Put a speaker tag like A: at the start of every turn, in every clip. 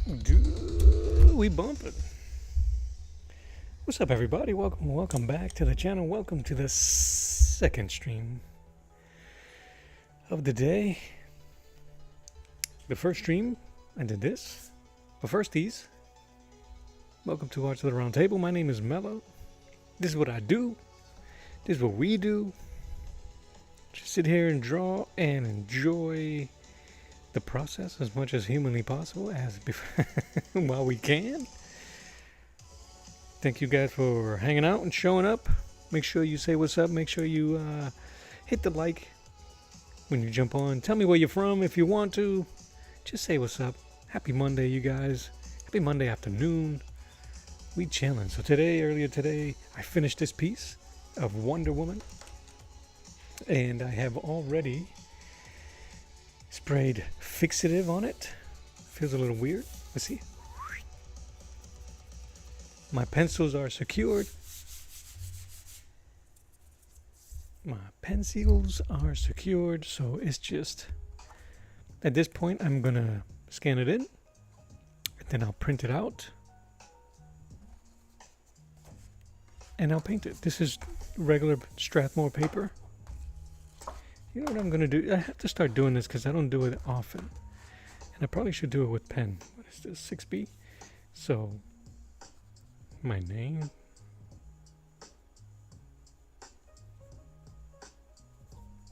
A: We bumping. What's up, everybody? Welcome back to the channel. Welcome to the second stream of the day. The first stream, I did this. But first, welcome to Watch the Round Table. My name is Mello. This is what I do. This is what we do. Just sit here and draw and enjoy the process as much as humanly possible while we can. Thank you guys for hanging out and showing up. Make sure you say what's up. Make sure you hit the like when you jump on. Tell me where you're from if you want to. Just say what's up. Happy Monday, you guys. Happy Monday afternoon. We chilling. So earlier today, I finished this piece of Wonder Woman. And I have already sprayed fixative on it. Feels a little weird. Let's see. My pencils are secured. So it's just, at this point, I'm gonna scan it in, and then I'll print it out, and I'll paint it. This is regular Strathmore paper. You know what I'm gonna do? I have to start doing this because I don't do it often, and I probably should do it with pen. What is this, 6B? So, my name,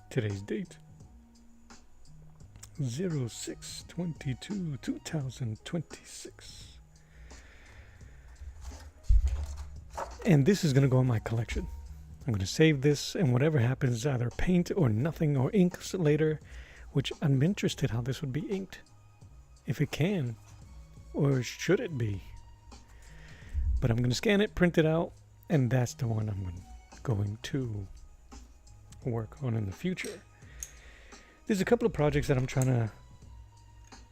A: today's date, 06/22/2026, and this is gonna go in my collection. I'm going to save this, and whatever happens, either paint or nothing or inks later, which I'm interested how this would be inked. If it can, or should it be? But I'm going to scan it, print it out, and that's the one I'm going to work on in the future. There's a couple of projects that I'm trying to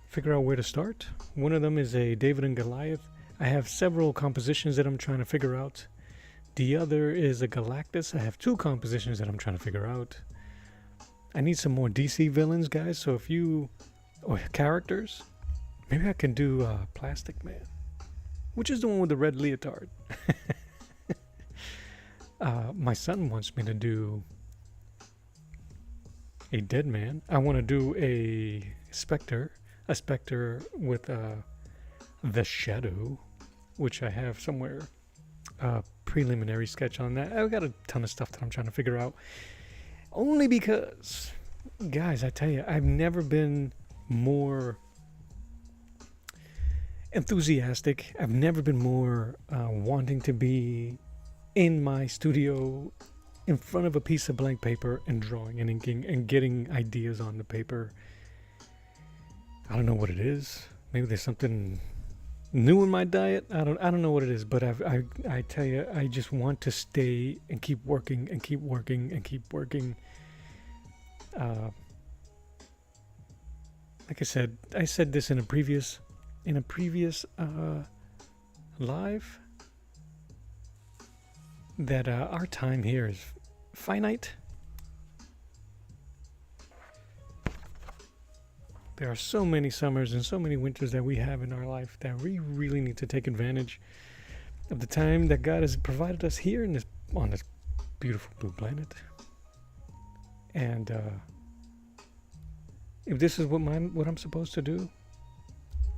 A: figure out where to start. One of them is a David and Goliath. I have several compositions that I'm trying to figure out. The other is a Galactus. I have two compositions that I'm trying to figure out. I need some more DC villains, guys. So if you, or characters, maybe I can do Plastic Man, which is the one with the red leotard. My son wants me to do a Dead Man. I want to do a Spectre with the Shadow, which I have somewhere. Preliminary sketch on that. I've got a ton of stuff that I'm trying to figure out. Only because, guys, I tell you, I've never been more enthusiastic. I've never been more wanting to be in my studio in front of a piece of blank paper and drawing and inking and getting ideas on the paper. I don't know what it is. Maybe there's something new in my diet. I don't know what it is, but I tell you, I just want to stay and keep working and keep working and keep working. Like I said this in a previous live, that our time here is finite. There are so many summers and so many winters that we have in our life that we really need to take advantage of the time that God has provided us here on this beautiful blue planet. And if this is what I'm supposed to do,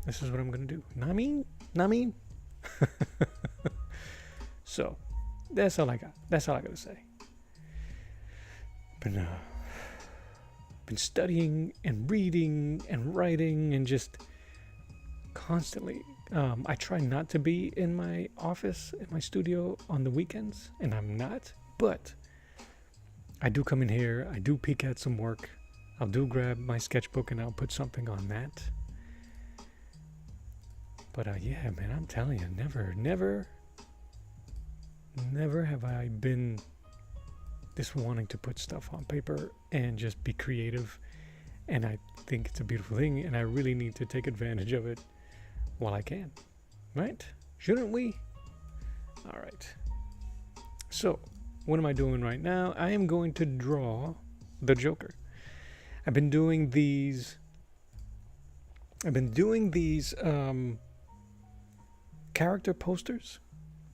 A: this is what I'm gonna do. Not mean. So that's all I got. That's all I gotta say. But been studying and reading and writing and just constantly. I try not to be in my office, in my studio on the weekends, and I'm not, but I do come in here, I do peek at some work, I'll do grab my sketchbook and I'll put something on that. But yeah, man, I'm telling you, never have I been this wanting to put stuff on paper and just be creative, and I think it's a beautiful thing, and I really need to take advantage of it while I can, right? Shouldn't we? All right. So, what am I doing right now? I am going to draw the Joker. I've been doing these character posters.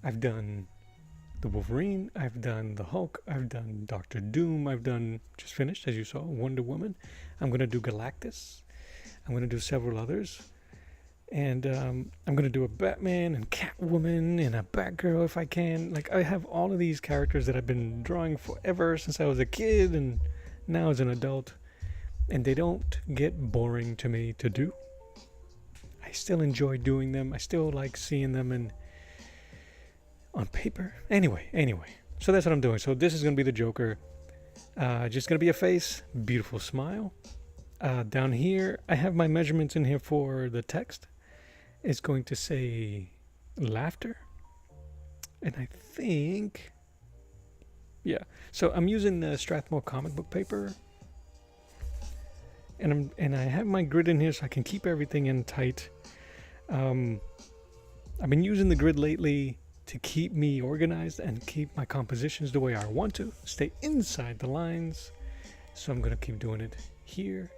A: I've done the Wolverine, I've done the Hulk, I've done Doctor Doom, I've done, just finished as you saw, Wonder Woman. I'm going to do Galactus. I'm going to do several others. And I'm going to do a Batman and Catwoman and a Batgirl if I can. Like, I have all of these characters that I've been drawing forever since I was a kid and now as an adult. And they don't get boring to me to do. I still enjoy doing them. I still like seeing them on paper. Anyway. So that's what I'm doing. So this is going to be the Joker. Just going to be a face. Beautiful smile. Down here, I have my measurements in here for the text. It's going to say laughter. And I think, yeah. So I'm using the Strathmore comic book paper. And I have my grid in here so I can keep everything in tight. I've been using the grid lately to keep me organized and keep my compositions the way I want to. Stay inside the lines. So I'm going to keep doing it here.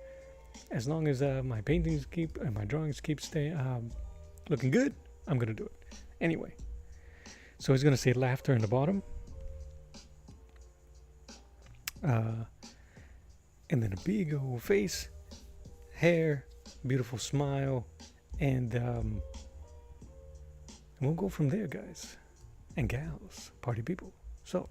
A: As long as my paintings keep and my drawings keep looking good, I'm going to do it. Anyway, so it's going to say laughter in the bottom. And then a big old face, hair, beautiful smile, and we'll go from there, guys and gals, party people. So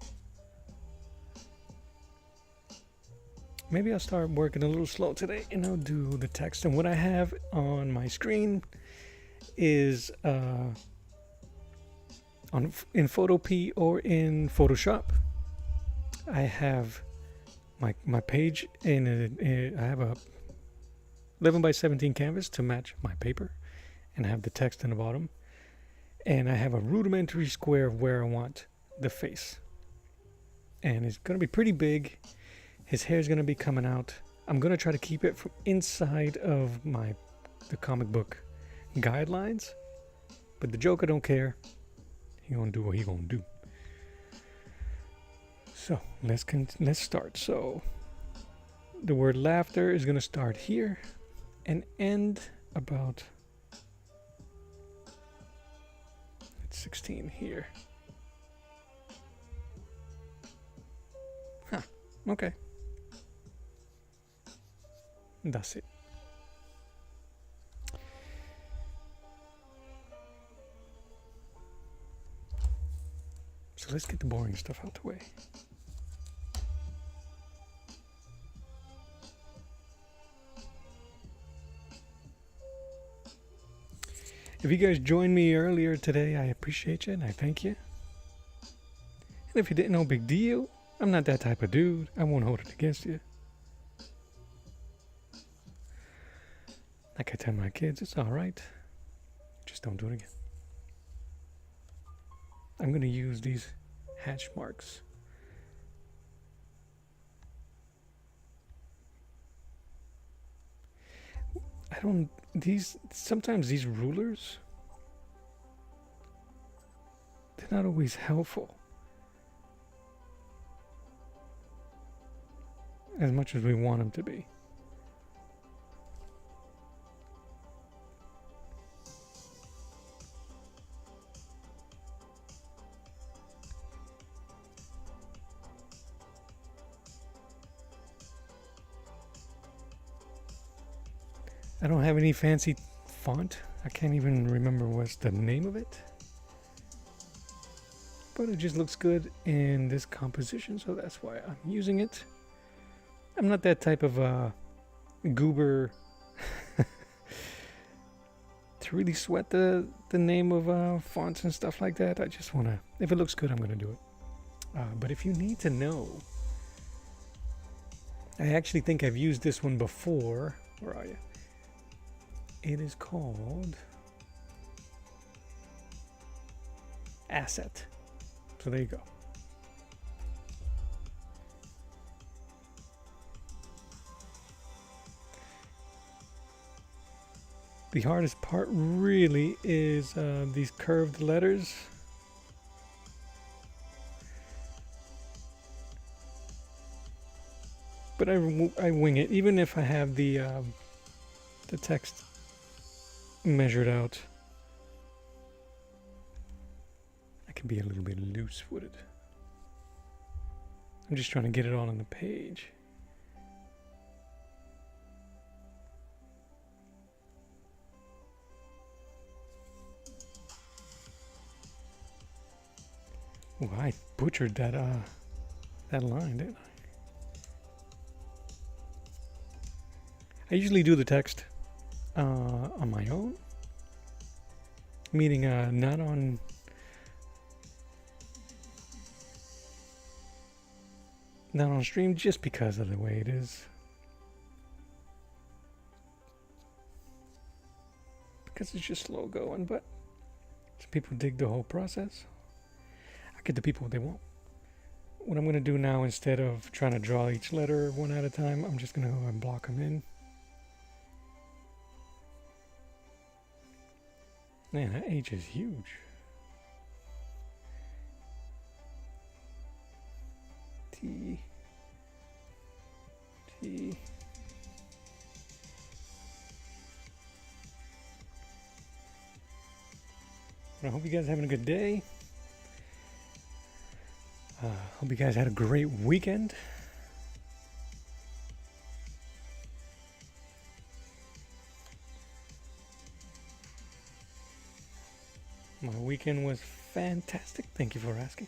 A: maybe I'll start working a little slow today and I'll do the text. And what I have on my screen is in Photopea or in Photoshop. I have my page I have a 11 by 17 canvas to match my paper, and I have the text in the bottom, and I have a rudimentary square of where I want the face, and it's going to be pretty big. His hair is going to be coming out. I'm going to try to keep it from inside of the comic book guidelines, but the Joker don't care. He gonna do what he gonna do. So let's start. So the word laughter is gonna start here and end about 16 here. Huh. Okay. That's it. So let's get the boring stuff out the way. If you guys joined me earlier today, I appreciate you and I thank you. And if you didn't, no big deal. I'm not that type of dude. I won't hold it against you. Like I tell my kids, it's all right. Just don't do it again. I'm going to use these hatch marks. Sometimes these rulers, they're not always helpful. As much as we want them to be. I don't have any fancy font. I can't even remember what's the name of it. But it just looks good in this composition, so that's why I'm using it. I'm not that type of goober to really sweat the name of fonts and stuff like that. I just want to, if it looks good, I'm going to do it. But if you need to know, I actually think I've used this one before. Where are you? It is called Asset. So there you go. The hardest part really is these curved letters. But I wing it, even if I have the text measured out. can be a little bit loose-footed. I'm just trying to get it all on the page. Oh, I butchered that line, didn't I usually do the text on my own, meaning not on stream, just because of the way it is. Because it's just slow going, but some people dig the whole process. I get the people what they want. What I'm going to do now, instead of trying to draw each letter one at a time, I'm just going to go and block them in. Man, that H is huge. T. I hope you guys are having a good day. Hope you guys had a great weekend. My weekend was fantastic. Thank you for asking.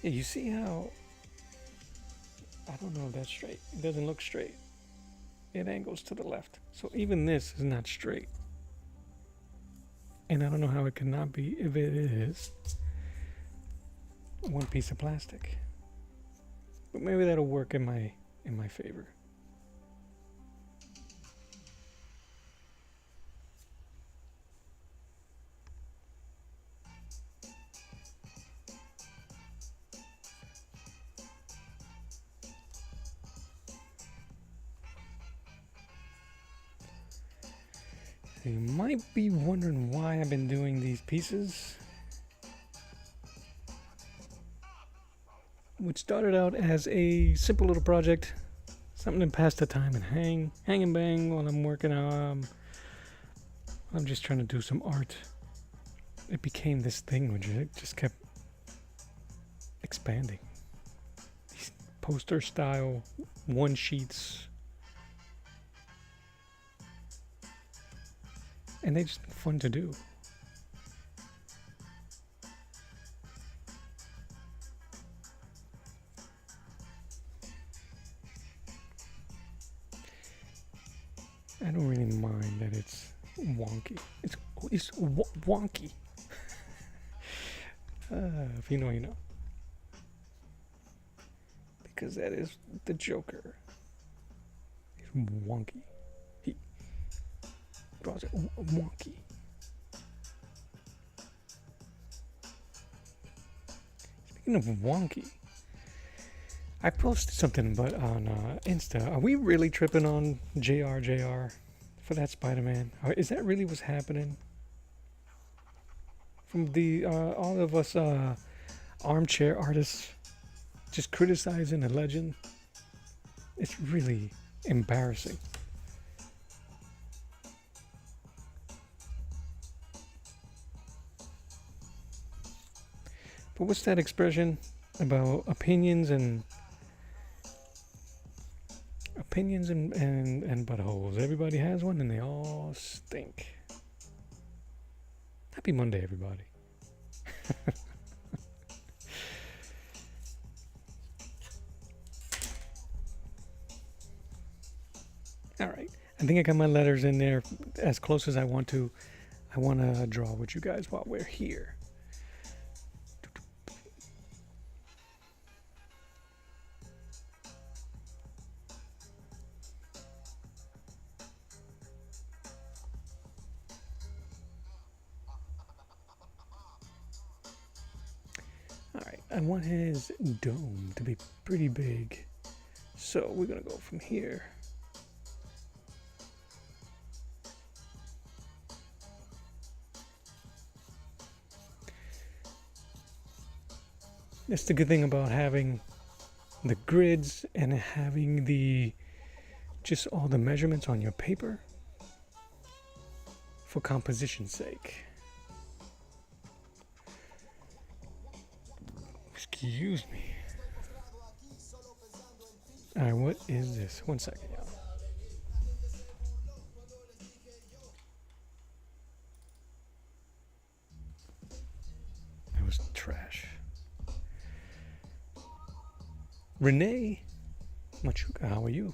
A: Yeah, you see how, I don't know if that's straight. It doesn't look straight. It angles to the left. So even this is not straight. And I don't know how it cannot be if it is one piece of plastic. But maybe that'll work in my favor. You might be wondering why I've been doing these pieces, which started out as a simple little project, something to pass the time and hang and bang while I'm working on. I'm just trying to do some art. It became this thing which it just kept expanding. These poster style one sheets. And they're just fun to do. I don't really mind that it's wonky. It's wonky. If you know, you know. Because that is the Joker. He's wonky. He draws it wonky. Speaking of wonky, I posted something but on Insta. Are we really tripping on JR for that Spider-Man? Is that really what's happening? From the all of us armchair artists just criticizing a legend. It's really embarrassing. But what's that expression about opinions and buttholes? Everybody has one and they all stink. Happy Monday, everybody. All right. I think I got my letters in there as close as I want to. I want to draw with you guys while we're here. I want his dome to be pretty big. So we're going to go from here. That's the good thing about having the grids and having the just all the measurements on your paper for composition's sake. Excuse me. Alright, what is this? 1 second, y'all. That was trash. Renee Machuca, how are you?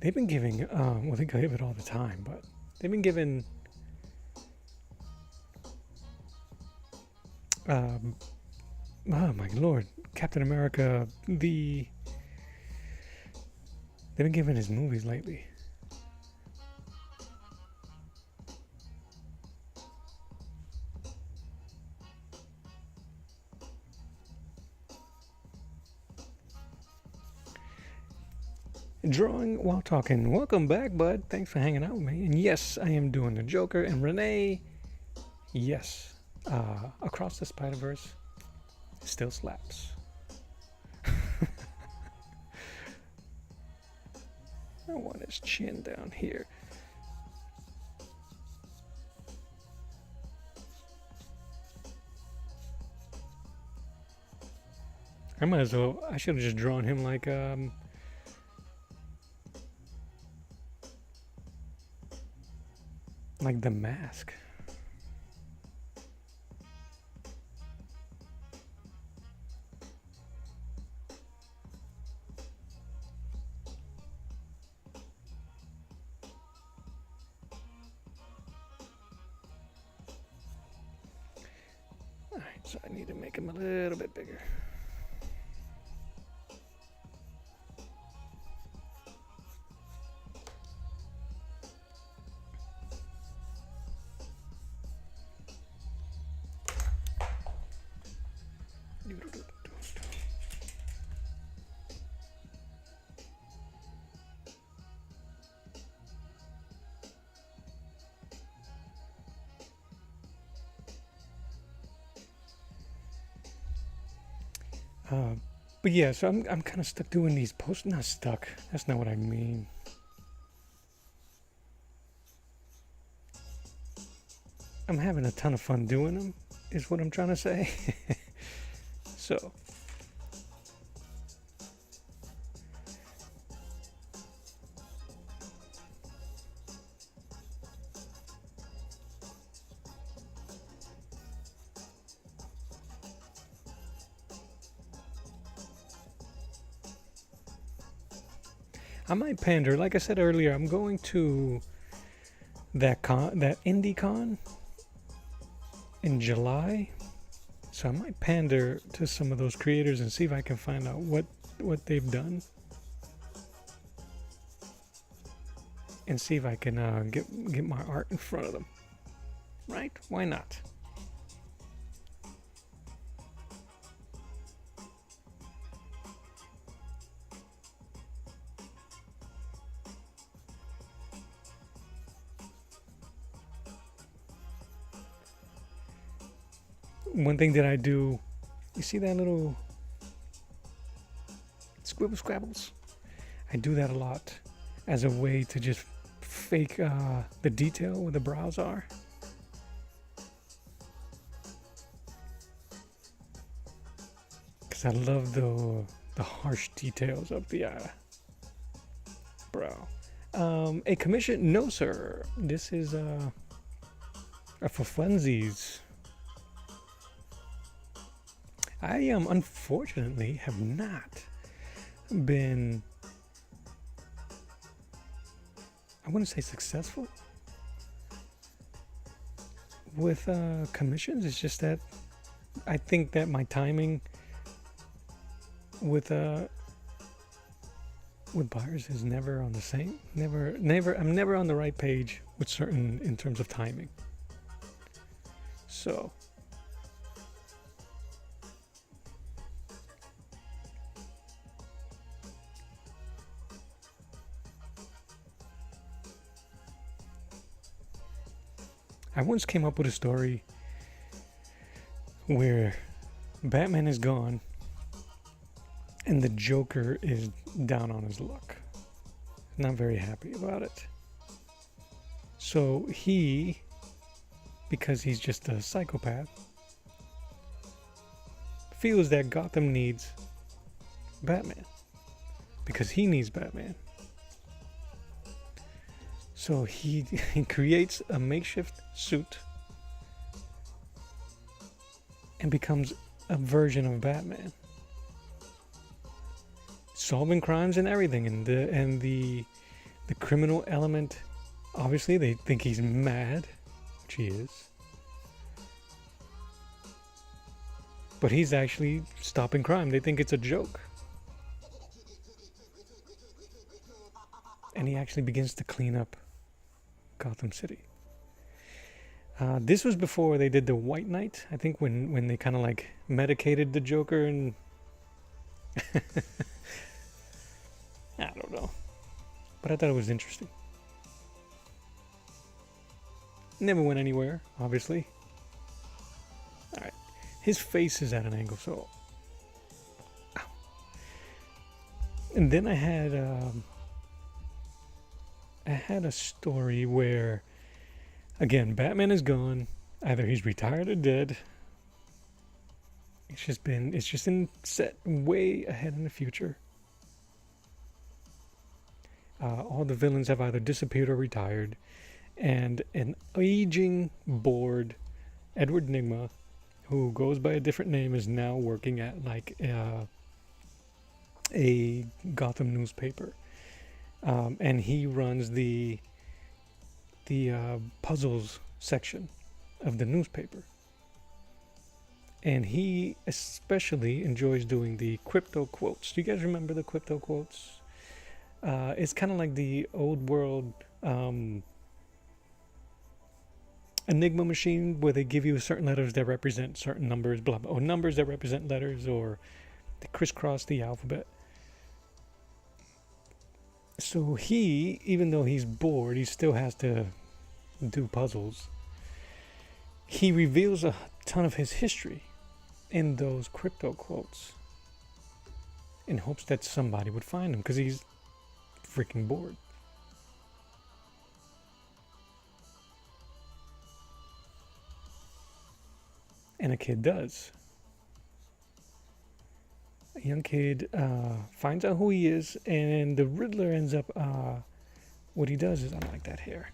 A: They've been giving, well, they give it all the time, but they've been giving, oh my lord, Captain America, they've been giving his movies lately. Drawing while talking. Welcome back, bud. Thanks for hanging out with me. And yes, I am doing the Joker. And Renee, yes, Across the Spider-Verse still slaps. I want his chin down here. I might as well. I should have just drawn him like The Mask. Alright, so I need to make him a little bit bigger. But yeah, so I'm kind of stuck doing these posts. Not stuck. That's not what I mean. I'm having a ton of fun doing them, is what I'm trying to say. So. I might pander. Like I said earlier, I'm going to that indie con in July. So I might pander to some of those creators and see if I can find out what they've done. And see if I can get my art in front of them. Right? Why not? One thing that I do, you see that little scribble scrabbles? I do that a lot as a way to just fake the detail where the brows are. Because I love the harsh details of the brow. A commission? No, sir. This is for funsies. I unfortunately have not been, I wouldn't say successful with commissions. It's just that I think that my timing with buyers is never on the same. Never. I'm never on the right page with certain in terms of timing. So. I once came up with a story where Batman is gone and the Joker is down on his luck. Not very happy about it. So he, because he's just a psychopath, feels that Gotham needs Batman. Because he needs Batman. So he creates a makeshift suit and becomes a version of Batman, solving crimes and everything. And the criminal element, obviously they think he's mad, which he is, but he's actually stopping crime. They think it's a joke. And he actually begins to clean up Gotham City. This was before they did the White Knight. I think when they kind of like medicated the Joker and I don't know, but I thought it was interesting. Never went anywhere, obviously. All right, his face is at an angle, so. Ow. And then I had a story where, again, Batman is gone. Either he's retired or dead. It's just set way ahead in the future. All the villains have either disappeared or retired, and an aging, bored Edward Nygma, who goes by a different name, is now working at like a Gotham newspaper. And he runs the puzzles section of the newspaper. And he especially enjoys doing the crypto quotes. Do you guys remember the crypto quotes? It's kind of like the old world Enigma machine, where they give you certain letters that represent certain numbers, blah, blah, or numbers that represent letters, or they crisscross the alphabet. So he, even though he's bored, he still has to do puzzles. He reveals a ton of his history in those crypto quotes in hopes that somebody would find him, because he's freaking bored. And a kid does. A young kid finds out who he is, and the Riddler ends up, what he does is, I like that hair.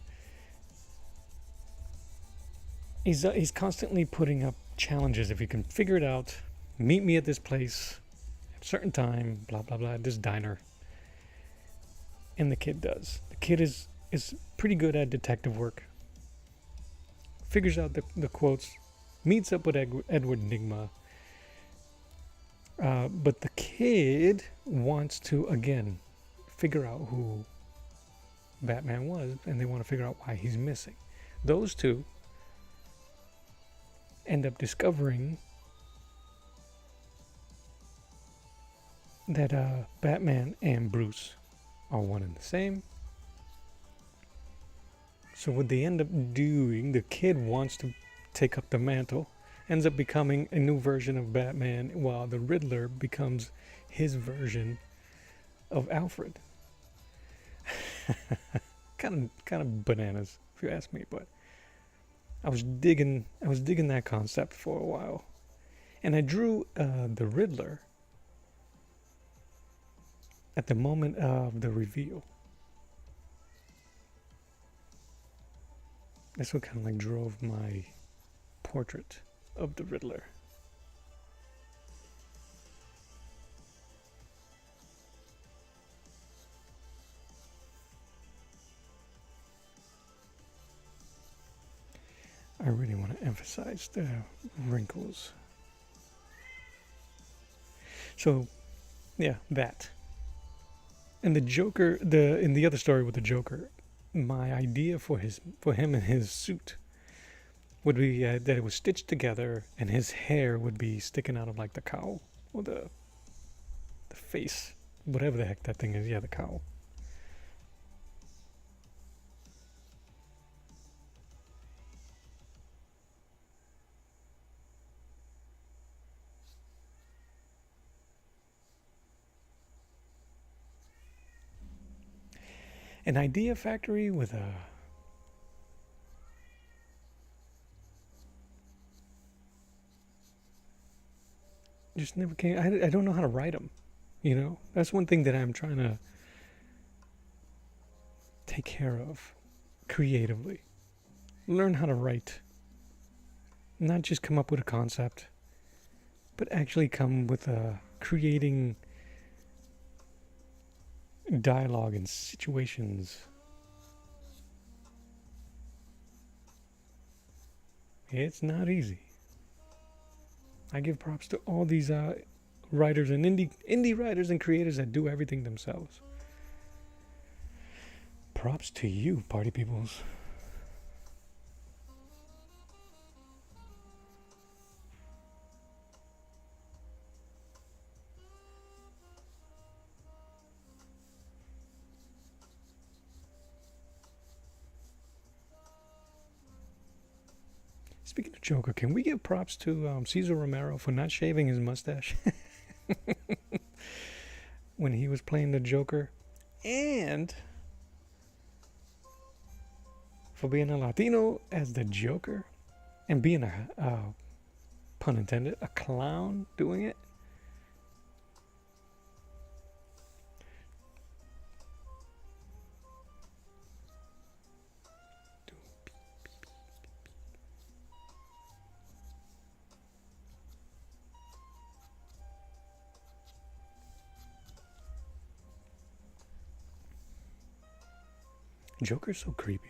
A: He's constantly putting up challenges. If you can figure it out, meet me at this place at a certain time, blah, blah, blah, this diner. And the kid does. The kid is pretty good at detective work. Figures out the quotes, meets up with Edward Nygma. But the kid wants to, again, figure out who Batman was, and they want to figure out why he's missing. Those two end up discovering that Batman and Bruce are one and the same. So what they end up doing, the kid wants to take up the mantle, ends up becoming a new version of Batman, while the Riddler becomes his version of Alfred. kind of bananas, if you ask me, but I was digging that concept for a while. And I drew the Riddler at the moment of the reveal. That's what kind of like drove my portrait of the Riddler. I really want to emphasize the wrinkles. So, yeah, that. And the Joker, in the other story with the Joker, my idea for him and his suit would be that it was stitched together, and his hair would be sticking out of like the cowl, or the face, whatever the heck that thing is. Yeah, the cowl. An idea factory with a just never came. I don't know how to write them. You know, that's one thing that I'm trying to take care of creatively. Learn how to write. Not just come up with a concept, but actually come with a creating dialogue and situations. It's not easy. I give props to all these writers and indie writers and creators that do everything themselves. Props to you, party peoples. Speaking of Joker, can we give props to Cesar Romero for not shaving his mustache when he was playing the Joker, and for being a Latino as the Joker and being a pun intended, a clown doing it? Joker's so creepy.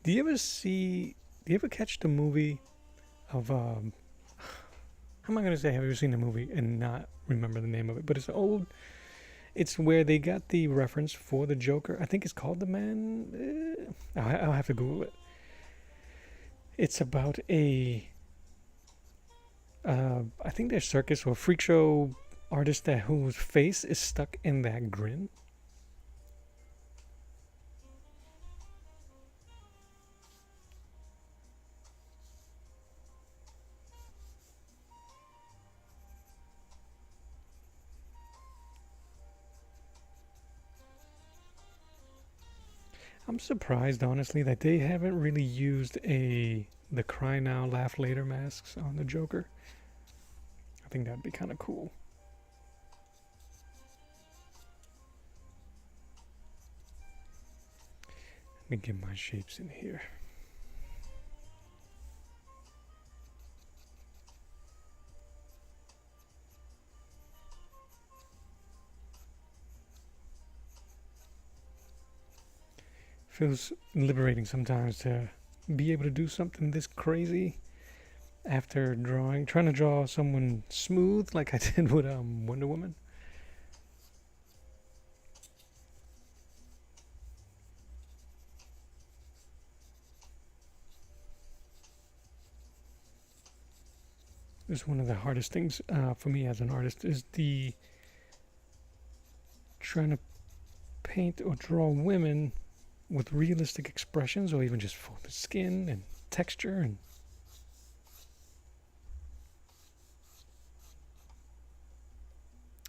A: Do you ever catch the movie of how am I gonna say have you ever seen the movie and not remember the name of it? But it's old. It's where they got the reference for the Joker. I think it's called The Man. I'll have to Google it. It's about a I think they're circus or freak show artist that whose face is stuck in that grin. I'm surprised, honestly, that they haven't really used the cry now, laugh later masks on the Joker. I think that'd be kind of cool. Let me get my shapes in here. Feels liberating sometimes to be able to do something this crazy after trying to draw someone smooth like I did with Wonder Woman. It's one of the hardest things for me as an artist is the trying to paint or draw women with realistic expressions or even just full skin and texture. And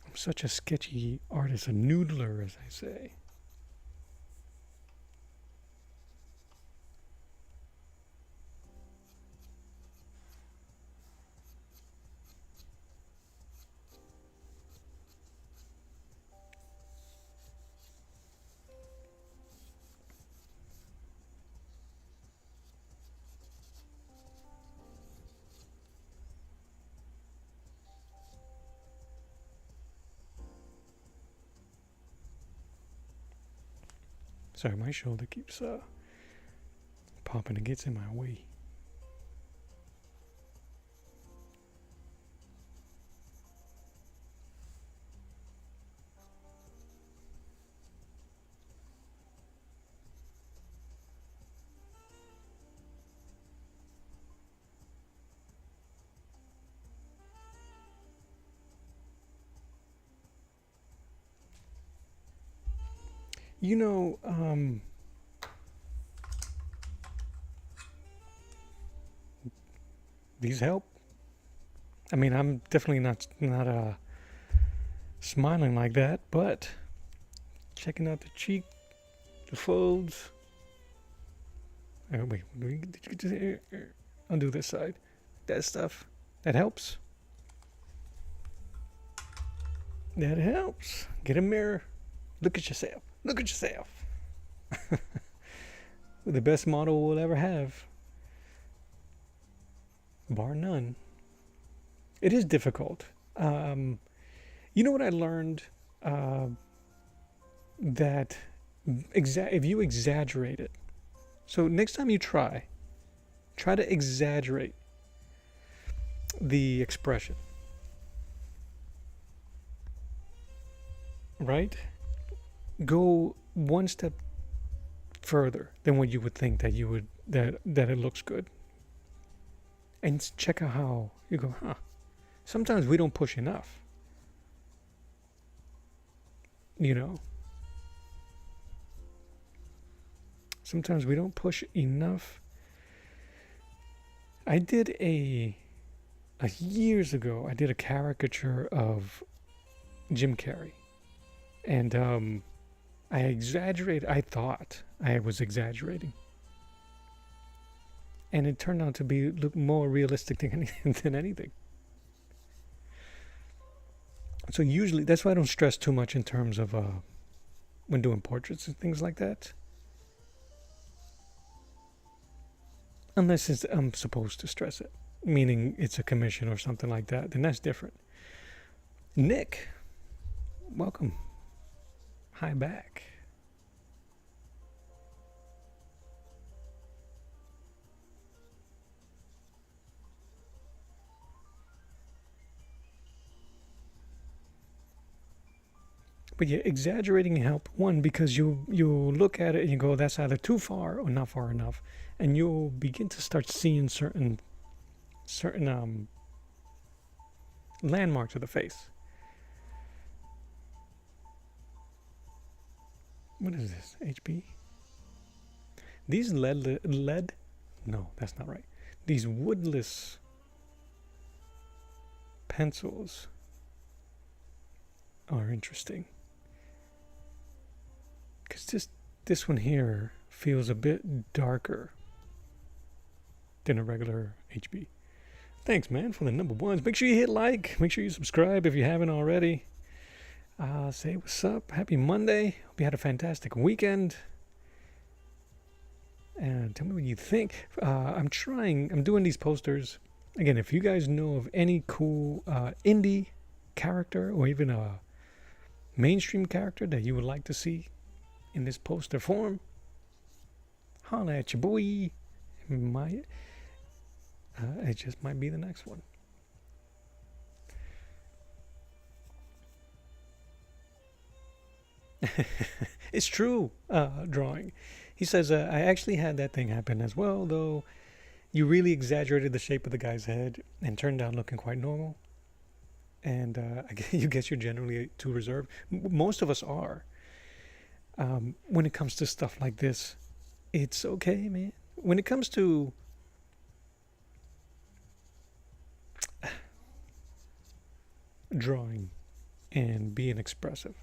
A: I'm such a sketchy artist, a noodler, as I say. Sorry, my shoulder keeps popping and gets in my way. You know, these help. I mean, I'm definitely not smiling like that, but checking out the cheek, the folds. Wait, did you just undo this side? That stuff that helps. That helps. Get a mirror. Look at yourself. Look at yourself. The best model we'll ever have, bar none. It is difficult. You know what I learned? That if you exaggerate it. So next time you try to exaggerate the expression. Right? Go one step further than what you would think that you would that it looks good. And check out how you go, sometimes we don't push enough. You know? Sometimes we don't push enough. I did years ago, I did a caricature of Jim Carrey. And I exaggerated. I thought I was exaggerating. And it turned out to look more realistic than anything. So usually, that's why I don't stress too much in terms of when doing portraits and things like that. Unless I'm supposed to stress it, meaning it's a commission or something like that, then that's different. Nick, welcome. Hi back. But yeah, exaggerating help. One, because you look at it and you go, that's either too far or not far enough, and you'll begin to start seeing certain landmarks of the face. What is this? HB? These lead? No, that's not right. These woodless pencils are interesting. Because this one here feels a bit darker than a regular HB. Thanks, man, for the number ones. Make sure you hit like. Make sure you subscribe if you haven't already. Say what's up. Happy Monday. Hope you had a fantastic weekend. And tell me what you think. I'm doing these posters. Again, if you guys know of any cool indie character or even a mainstream character that you would like to see in this poster form, holla at your boy. It just might be the next one. It's true, drawing. He says, I actually had that thing happen as well, though you really exaggerated the shape of the guy's head and turned out looking quite normal. And you guess you're generally too reserved. Most of us are. When it comes to stuff like this, it's okay, man. When it comes to drawing and being expressive,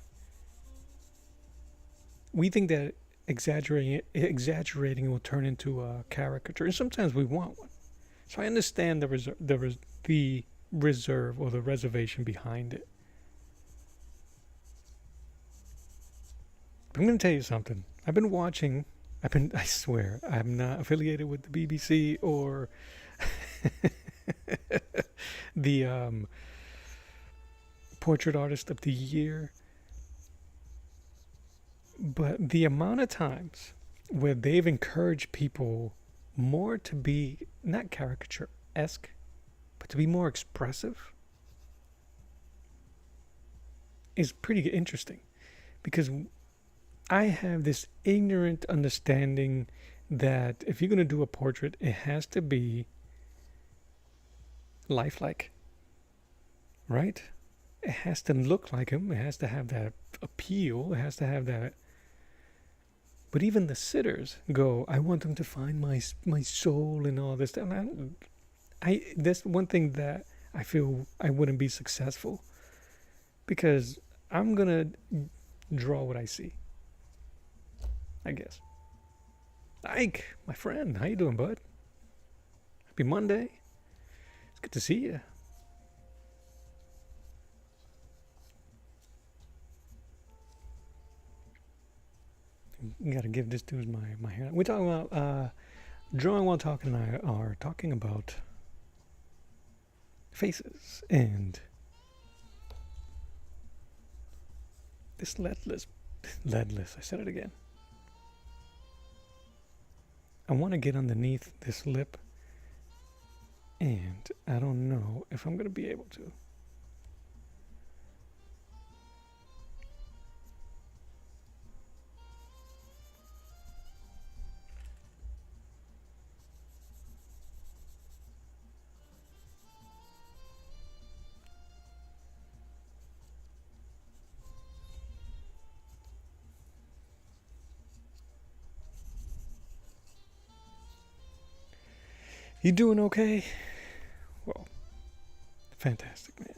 A: we think that exaggerating will turn into a caricature, and sometimes we want one. So I understand the reserve or the reservation behind it. I'm going to tell you something. I swear, I'm not affiliated with the BBC or the Portrait Artist of the Year. But the amount of times where they've encouraged people more to be not caricature-esque, but to be more expressive is pretty interesting, because I have this ignorant understanding that if you're going to do a portrait, it has to be lifelike, right? It has to look like him. It has to have that appeal. It has to have that. But even the sitters go, I want them to find my soul and all this. And that's one thing that I feel I wouldn't be successful, because I'm gonna draw what I see, I guess. Ike, my friend, how you doing, bud? Happy Monday. It's good to see you. You gotta give this dude my hair. We're talking about drawing while talking. And I are talking about faces and this leadless. I said it again. I want to get underneath this lip, and I don't know if I'm gonna be able to. You doing okay? Well, fantastic, man.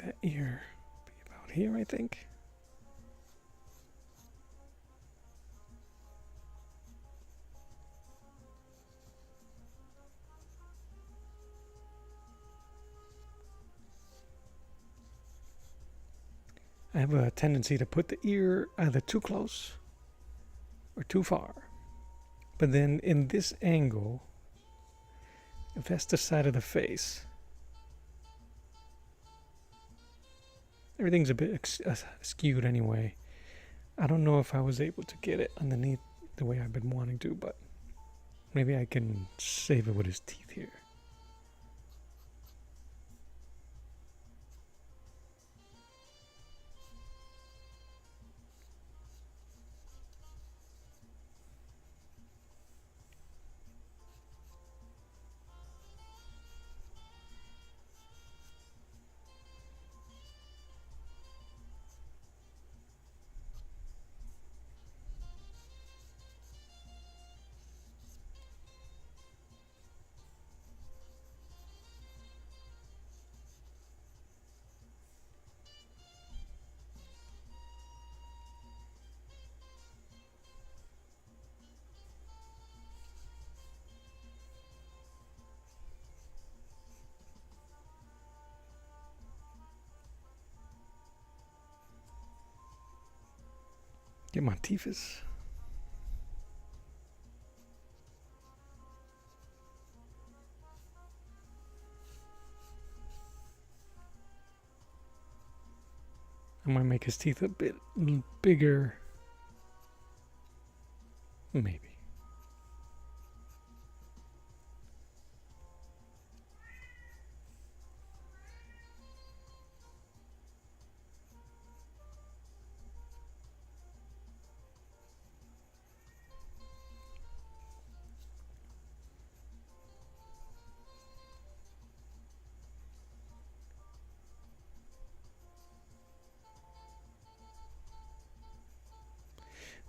A: That ear be about here, I think. I have a tendency to put the ear either too close or too far. But then in this angle, if that's the side of the face, everything's a bit skewed anyway. I don't know if I was able to get it underneath the way I've been wanting to, but maybe I can save it with his teeth here. Get my teethus. I might make his teeth a bit bigger. Maybe.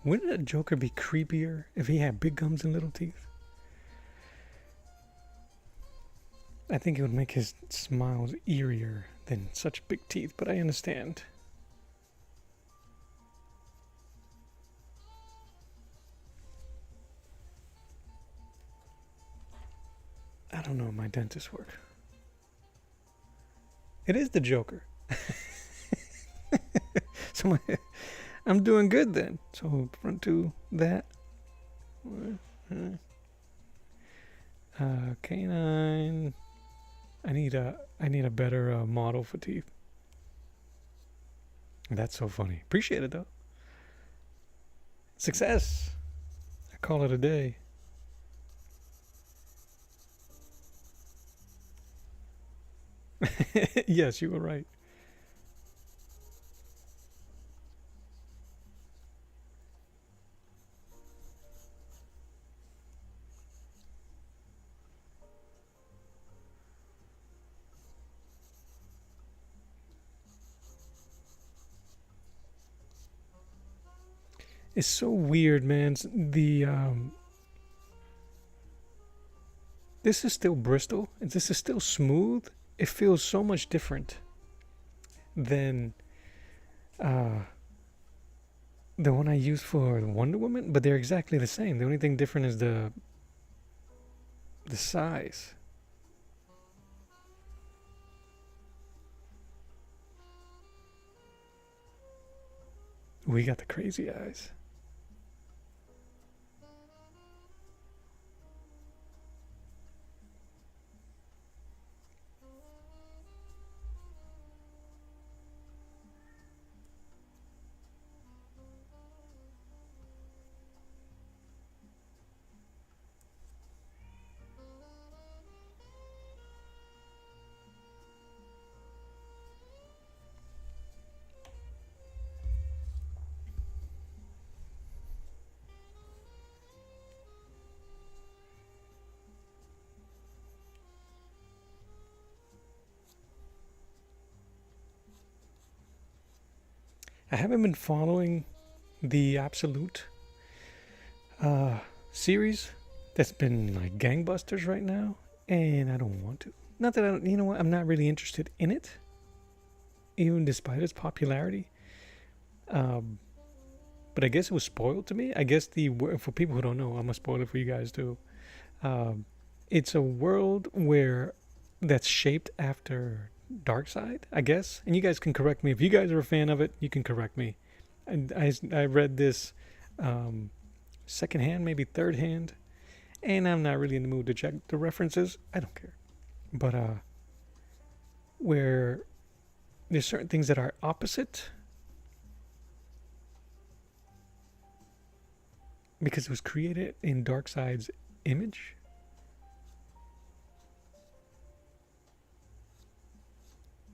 A: Wouldn't a Joker be creepier if he had big gums and little teeth? I think it would make his smiles eerier than such big teeth, but I understand. I don't know if my dentist work. It is the Joker. I'm doing good then. So front to that. Canine. I need a better model for teeth. That's so funny. Appreciate it though. Success. I call it a day. Yes, you were right. It's so weird, man. The This is still Bristol, and this is still smooth. It feels so much different than uh, the one I used for Wonder Woman, but they're exactly the same. The only thing different is the size. We got the crazy eyes. I haven't been following the Absolute uh, series that's been like gangbusters right now, and I don't want to. Not that I don't, you know what? I'm not really interested in it, even despite its popularity. Um, but I guess it was spoiled to me. I guess for people who don't know, I'm gonna spoil it for you guys too. Um, it's a world where that's shaped after Dark Side, I guess. And you guys can correct me if you guys are a fan of it. You can correct me. And I read this second hand, maybe third hand, and I'm not really in the mood to check the references. I don't care. But where there's certain things that are opposite because it was created in Darkseid's image.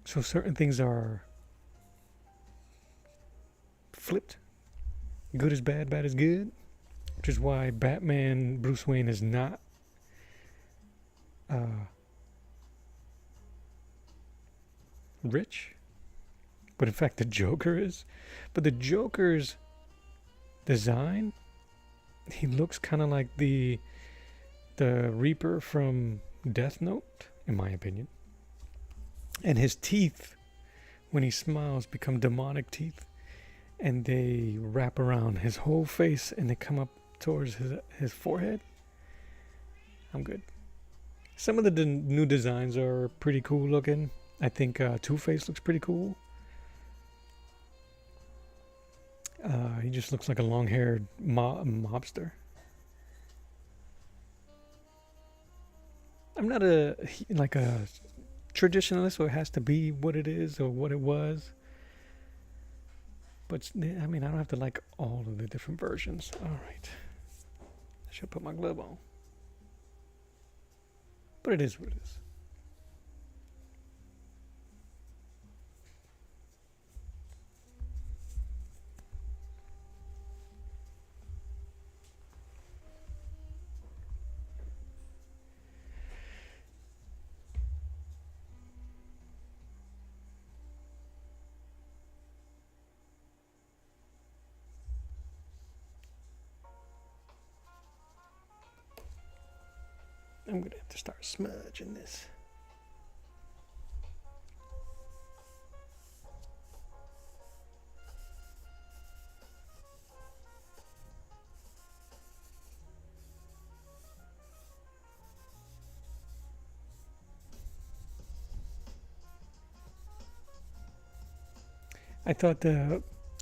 A: So certain things are flipped. Good is bad, bad is good. Which is why Batman Bruce Wayne is not rich. But in fact the Joker is. But the Joker's design, he looks kind of like the Reaper from Death Note, in my opinion. And his teeth, when he smiles, become demonic teeth, and they wrap around his whole face and they come up towards his forehead. I'm good. Some of the new designs are pretty cool looking. I think Two-Face looks pretty cool. He just looks like a long-haired mobster. I'm not a traditionalist, so it has to be what it is or what it was. But I mean, I don't have to like all of the different versions. All right, I should put my glove on. But it is what it is. I'm gonna have to start smudging this. I thought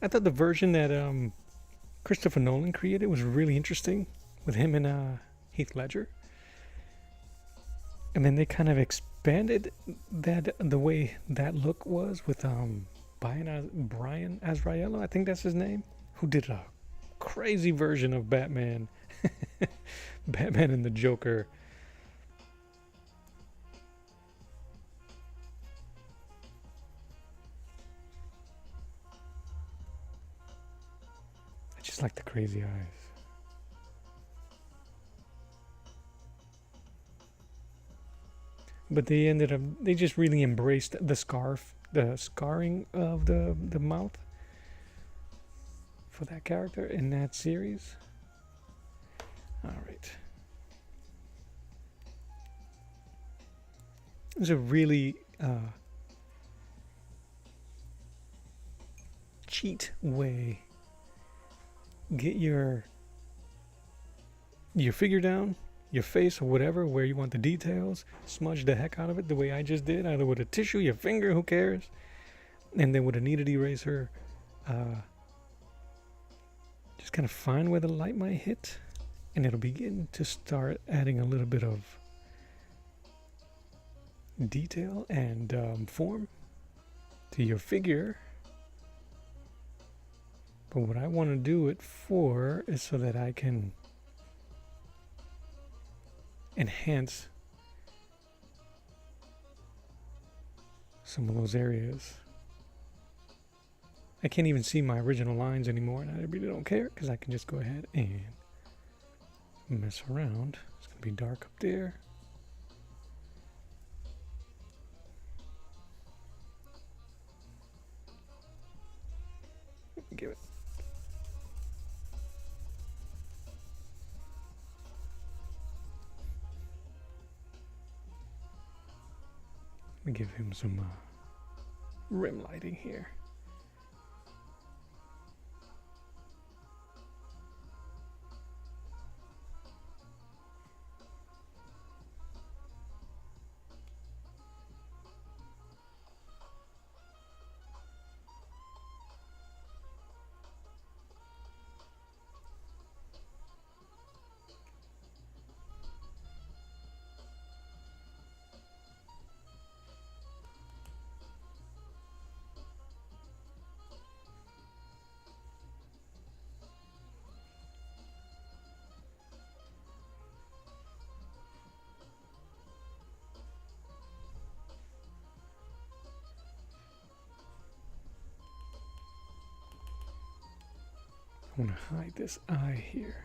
A: I thought the version that Christopher Nolan created was really interesting with him and Heath Ledger. And then they kind of expanded that the way that look was with Brian Azraello, I think that's his name, who did a crazy version of Batman. Batman and the Joker. I just like the crazy eyes. But they just really embraced the scarring of the mouth for that character in that series. All right. It's a really cheat way. Get your figure down, your face or whatever, where you want the details, smudge the heck out of it the way I just did, either with a tissue, your finger, who cares, and then with a kneaded eraser, just kind of find where the light might hit, and it'll begin to start adding a little bit of detail and form to your figure. But what I want to do it for is so that I can enhance some of those areas. I can't even see my original lines anymore, and I really don't care because I can just go ahead and mess around. It's going to be dark up there. Give it. Let me give him some rim lighting here. I want to hide this eye here.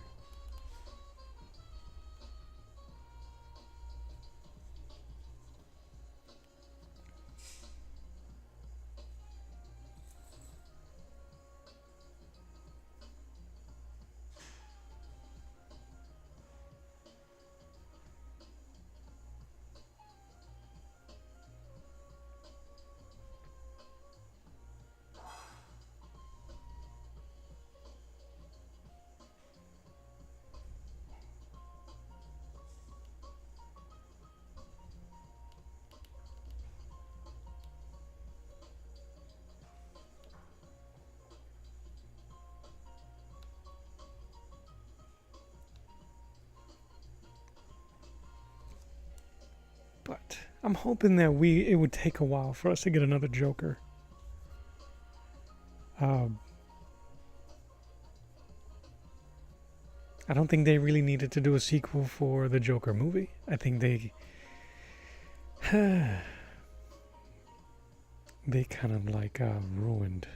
A: But I'm hoping that it would take a while for us to get another Joker. I don't think they really needed to do a sequel for the Joker movie. I think they kind of like ruined,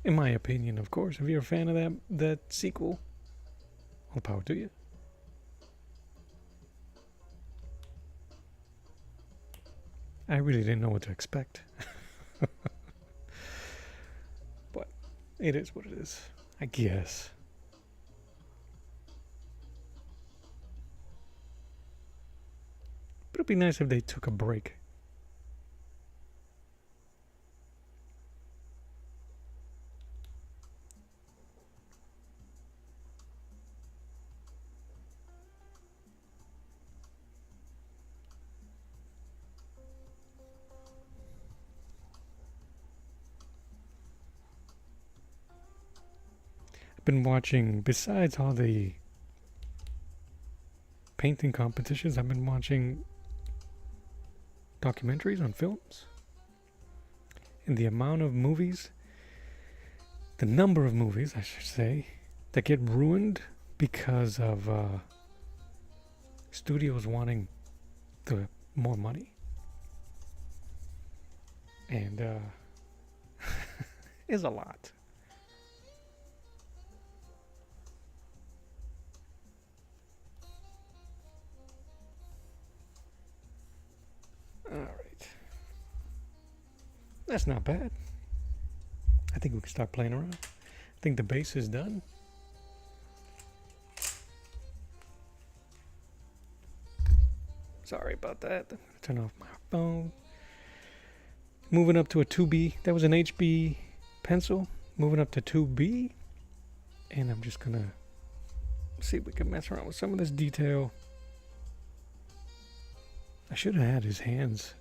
A: in my opinion, of course. If you're a fan of that sequel, all power to you. I really didn't know what to expect. But it is what it is, I guess. But it'd be nice if they took a break. been watching, besides all the painting competitions, I've been watching documentaries on films. And the amount of movies, the number of movies, I should say, that get ruined because of studios wanting the more money. And is a lot. All right. That's not bad. I think we can start playing around. I think the bass is done. Sorry about that. I'm gonna turn off my phone. Moving up to a 2B. That was an HB pencil. Moving up to 2B. And I'm just gonna see if we can mess around with some of this detail. I should have had his hands.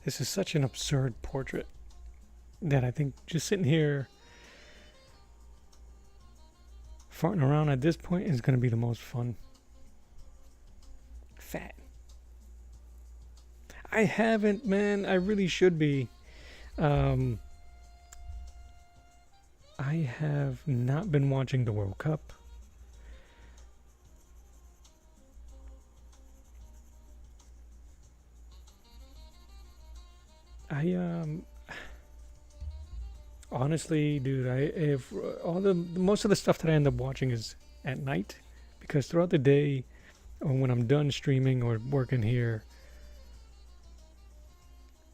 A: This is such an absurd portrait that I think just sitting here farting around at this point is going to be the most fun. Fat. I haven't, man. I really should be. I have not been watching the World Cup. Honestly, dude, if all the most of the stuff that I end up watching is at night, because throughout the day, or when I'm done streaming or working here,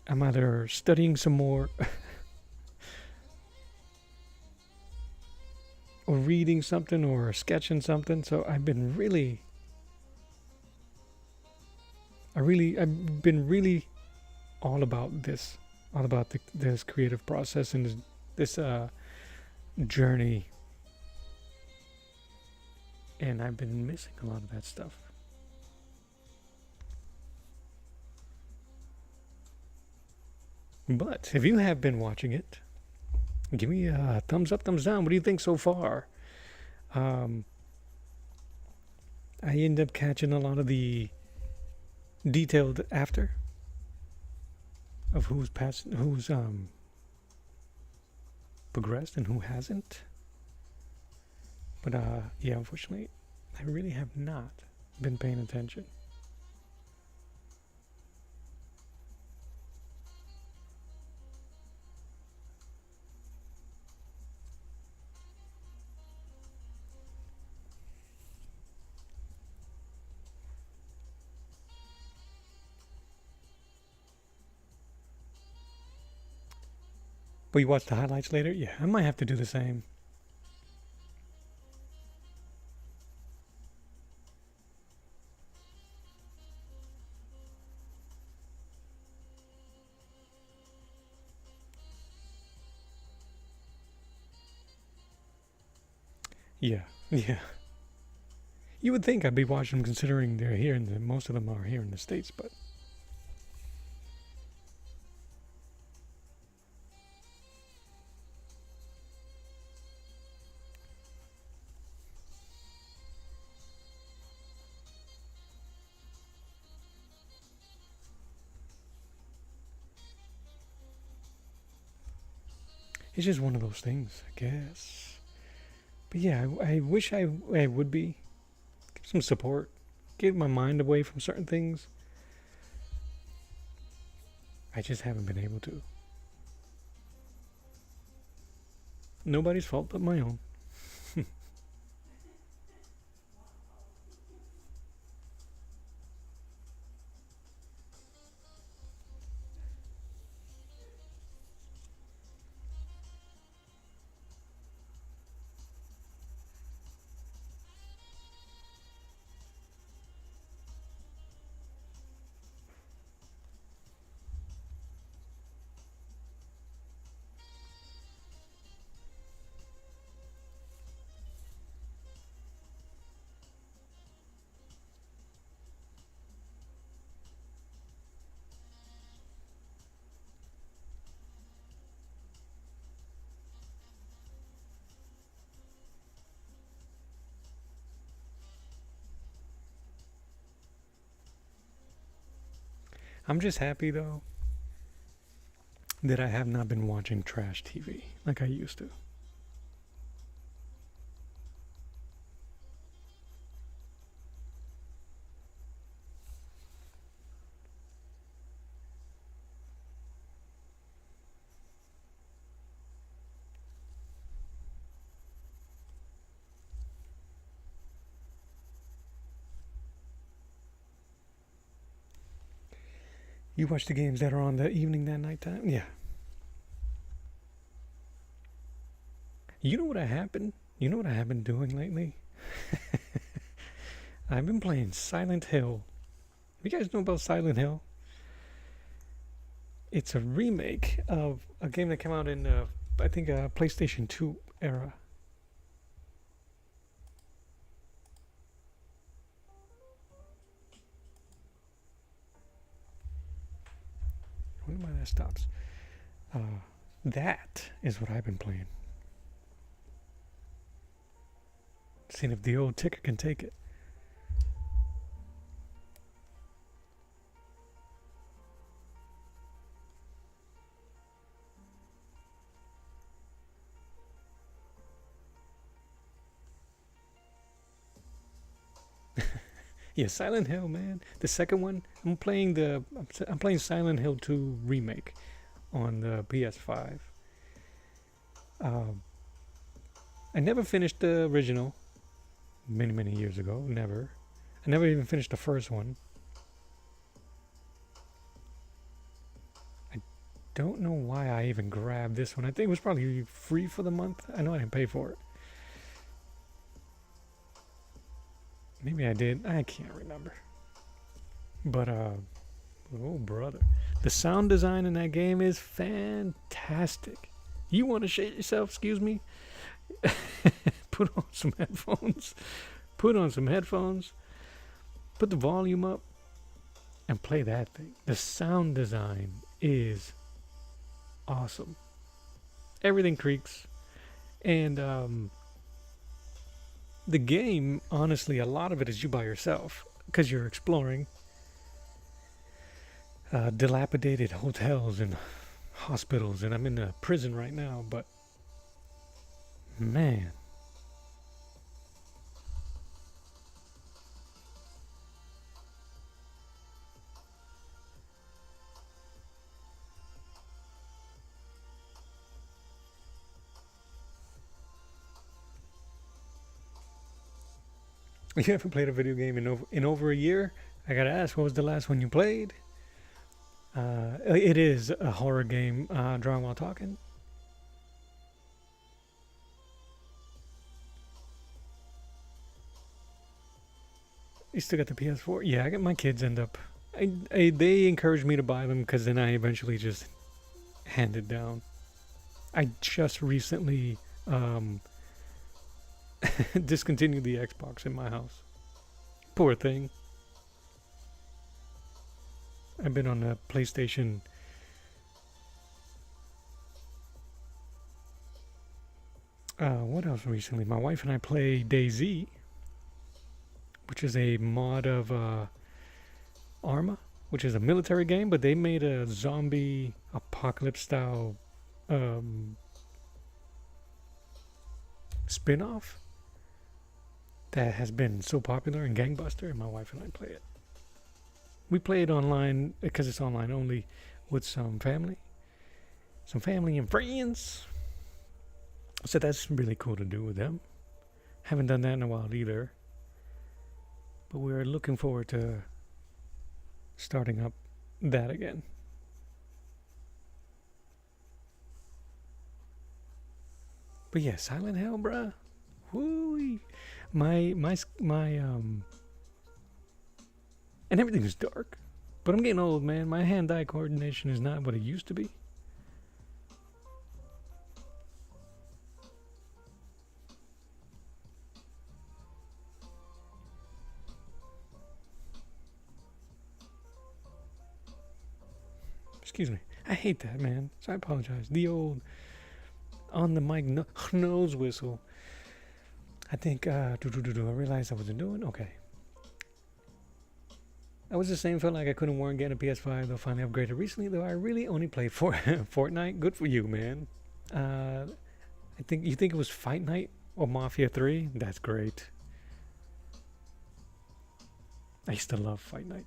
A: I'm either studying some more or reading something or sketching something. So I've been I've been really all about this, all about this creative process and this journey, and I've been missing a lot of that stuff. But if you have been watching it, give me a thumbs up, thumbs down. What do you think so far? I end up catching a lot of the detailed after of who's progressed and who hasn't. But yeah, unfortunately, I really have not been paying attention. But you watch the highlights later? Yeah, I might have to do the same. Yeah, yeah. You would think I'd be watching them considering they're here, and most of them are here in the States, but it's just one of those things, I guess. But yeah, I wish I would be. Give some support. Get my mind away from certain things. I just haven't been able to. Nobody's fault but my own. I'm just happy though that I have not been watching trash TV like I used to. You watch the games that are on the evening, that nighttime? Yeah. You know what I have been? You know what I have been doing lately? I've been playing Silent Hill. You guys know about Silent Hill? It's a remake of a game that came out in, I think, PlayStation 2 era. When my that stops. That is what I've been playing. Seeing if the old ticker can take it. Yeah, Silent Hill, man. The second one, I'm playing Silent Hill 2 remake on the PS5. I never finished the original many years ago. Never. I never even finished the first one. I don't know why I even grabbed this one. I think it was probably free for the month. I know I didn't pay for it. Maybe I did. I can't remember. But, oh, brother. The sound design in that game is fantastic. You want to shake yourself? Excuse me? Put on some headphones. Put the volume up, and play that thing. The sound design is awesome. Everything creaks. And, the game, honestly, a lot of it is you by yourself because you're exploring dilapidated hotels and hospitals, and I'm in a prison right now, but man. You haven't played a video game in over a year? I gotta ask, what was the last one you played? It is a horror game, Drawing While Talking. You still got the PS4? Yeah, I got my kids end up. They encouraged me to buy them because then I eventually just hand it down. I just recently discontinued the Xbox in my house. Poor thing. I've been on the PlayStation. What else recently? My wife and I play DayZ, which is a mod of Arma, which is a military game, but they made a zombie apocalypse style spin-off that has been so popular in Gangbuster, and my wife and I play it. We play it online because it's online only with some family and friends. So that's really cool to do with them. Haven't done that in a while either. But we're looking forward to starting up that again. But yeah, Silent Hill, bruh. Woo-wee. My and everything is dark. But I'm getting old, man. My hand-eye coordination is not what it used to be. Excuse me. I hate that, man. So I apologize. The old on the mic nose whistle. I think, I realized I wasn't doing okay. I was the same. Felt like I couldn't warrant getting a PS5, though finally upgraded recently. Though I really only play for Fortnite. Good for you, man. I think you think it was Fight Night or Mafia 3. That's great. I used to love Fight Night.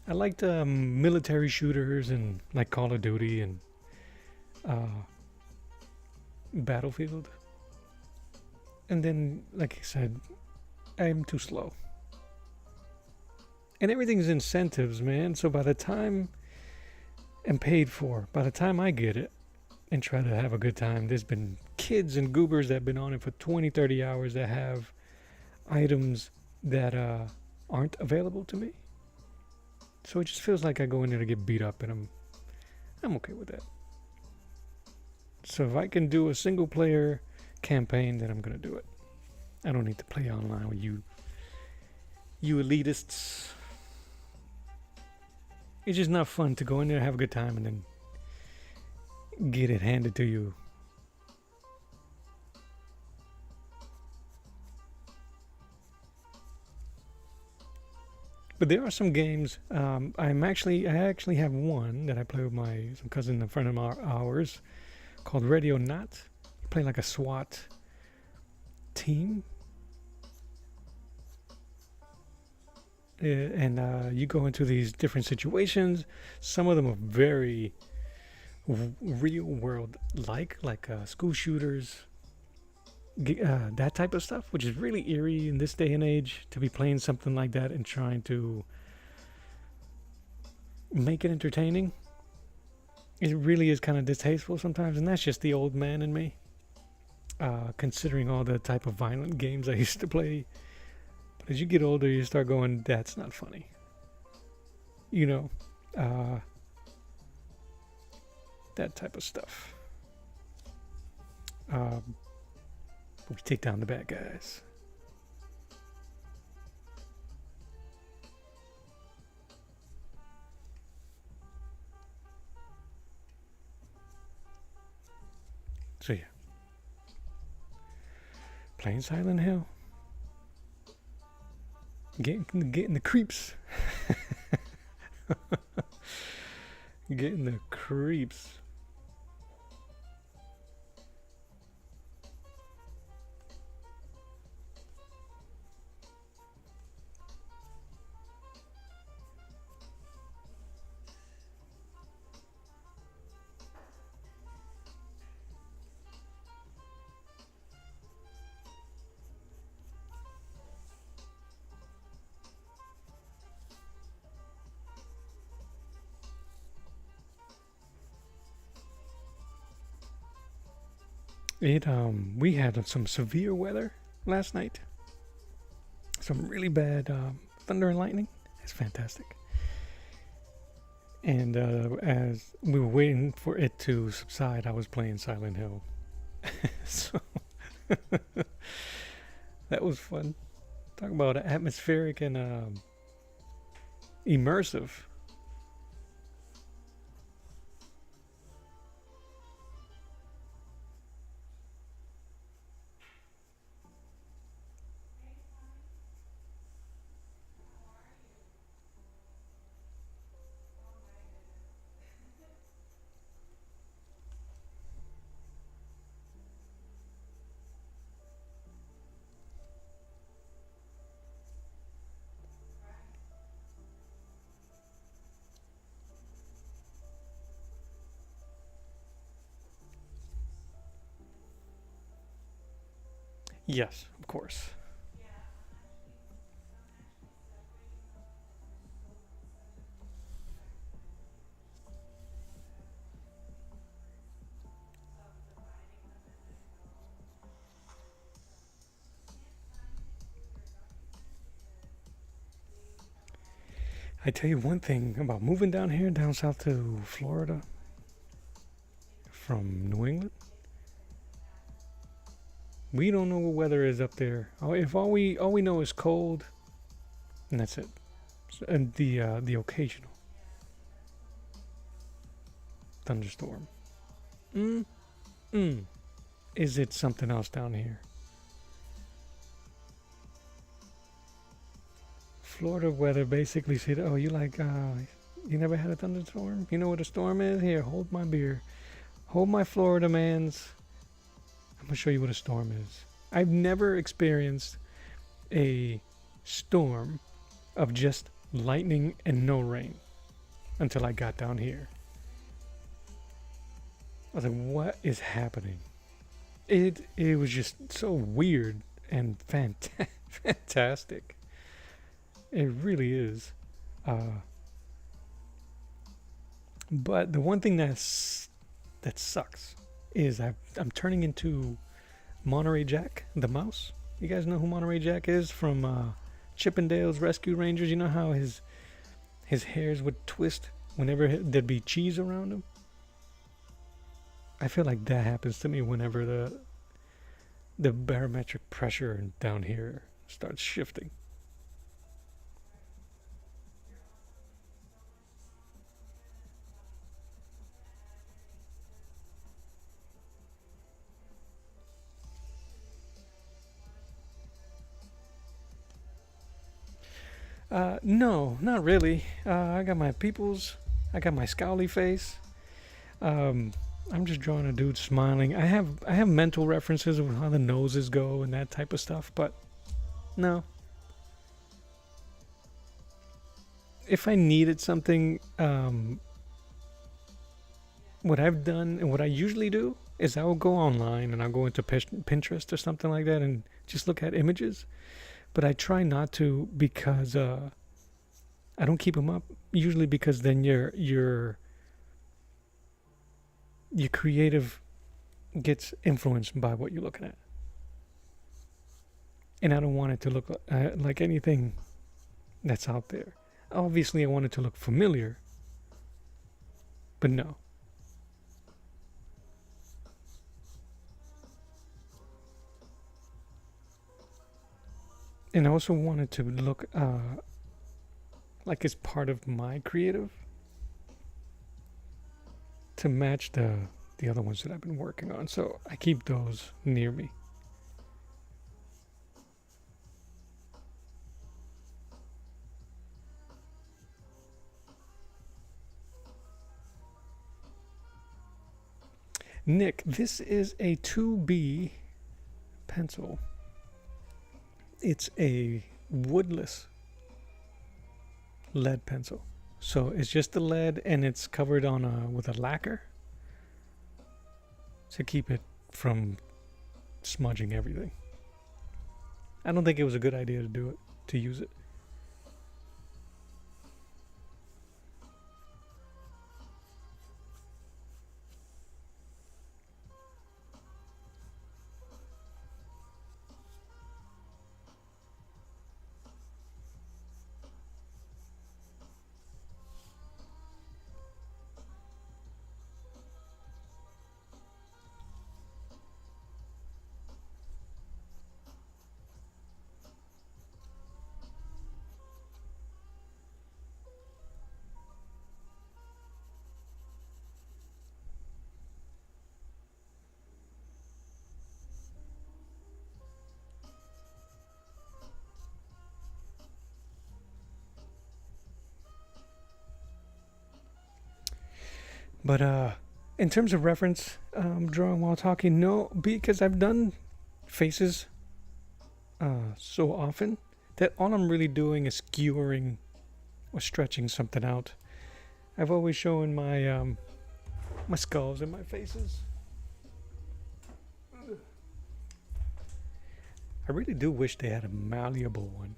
A: I liked military shooters and like Call of Duty and uh, Battlefield. And then, like I said, I'm too slow. And everything's incentives, man. So by the time and paid for, by the time I get it and try to have a good time, there's been kids and goobers that have been on it for 20, 30 hours that have items that aren't available to me. So it just feels like I go in there to get beat up, and I'm okay with that. So if I can do a single player campaign, then I'm gonna do it. I don't need to play online with you elitists. It's just not fun to go in there, have a good time, and then get it handed to you. But there are some games. I actually have one that I play with some cousin, a friend of ours, called Radio Not. You play like a SWAT team, and you go into these different situations. Some of them are very real world like school shooters, that type of stuff, which is really eerie in this day and age to be playing something like that and trying to make it entertaining. It really is kind of distasteful sometimes, and that's just the old man in me, considering all the type of violent games I used to play. But as you get older, you start going, that's not funny. You know, that type of stuff. We take down the bad guys. So yeah, playing Silent Hill, getting the creeps, getting the creeps. We had some severe weather last night. Some really bad thunder and lightning. It's fantastic. And as we were waiting for it to subside, I was playing Silent Hill. So that was fun. Talk about atmospheric and immersive. Yes, of course. I tell you one thing about moving down here, down south to Florida from New England. We don't know what weather is up there. If all we know is cold, and that's it. And the occasional thunderstorm. Mm, mm. Is it something else down here? Florida weather basically said, "Oh, you you never had a thunderstorm? You know what a storm is? Here, hold my beer. Hold my Florida man's. I'm gonna show you what a storm is. I've never experienced a storm of just lightning and no rain until I got down here. I was like, what is happening? It was just so weird and fantastic. It really is. But the one thing that sucks is I'm turning into Monterey Jack, the mouse. You guys know who Monterey Jack is from Chippendale's Rescue Rangers? You know how his hairs would twist whenever there'd be cheese around him? I feel like that happens to me whenever the barometric pressure down here starts shifting. No, not really. I got my peoples. I got my scowly face. I'm just drawing a dude smiling. I have mental references of how the noses go and that type of stuff, but no. If I needed something, what I've done and what I usually do is I will go online and I'll go into Pinterest or something like that and just look at images. But I try not to because I don't keep them up. Usually because then your creative gets influenced by what you're looking at, and I don't want it to look like anything that's out there. Obviously, I want it to look familiar, but no. And I also wanted to look like it's part of my creative to match the other ones that I've been working on. So I keep those near me. Nick, this is a 2B pencil. It's a woodless lead pencil. So it's just the lead and it's covered on with a lacquer to keep it from smudging everything. I don't think it was a good idea to use it. But in terms of reference drawing while talking, no, because I've done faces so often that all I'm really doing is skewering or stretching something out. I've always shown my skulls and my faces. I really do wish they had a malleable one.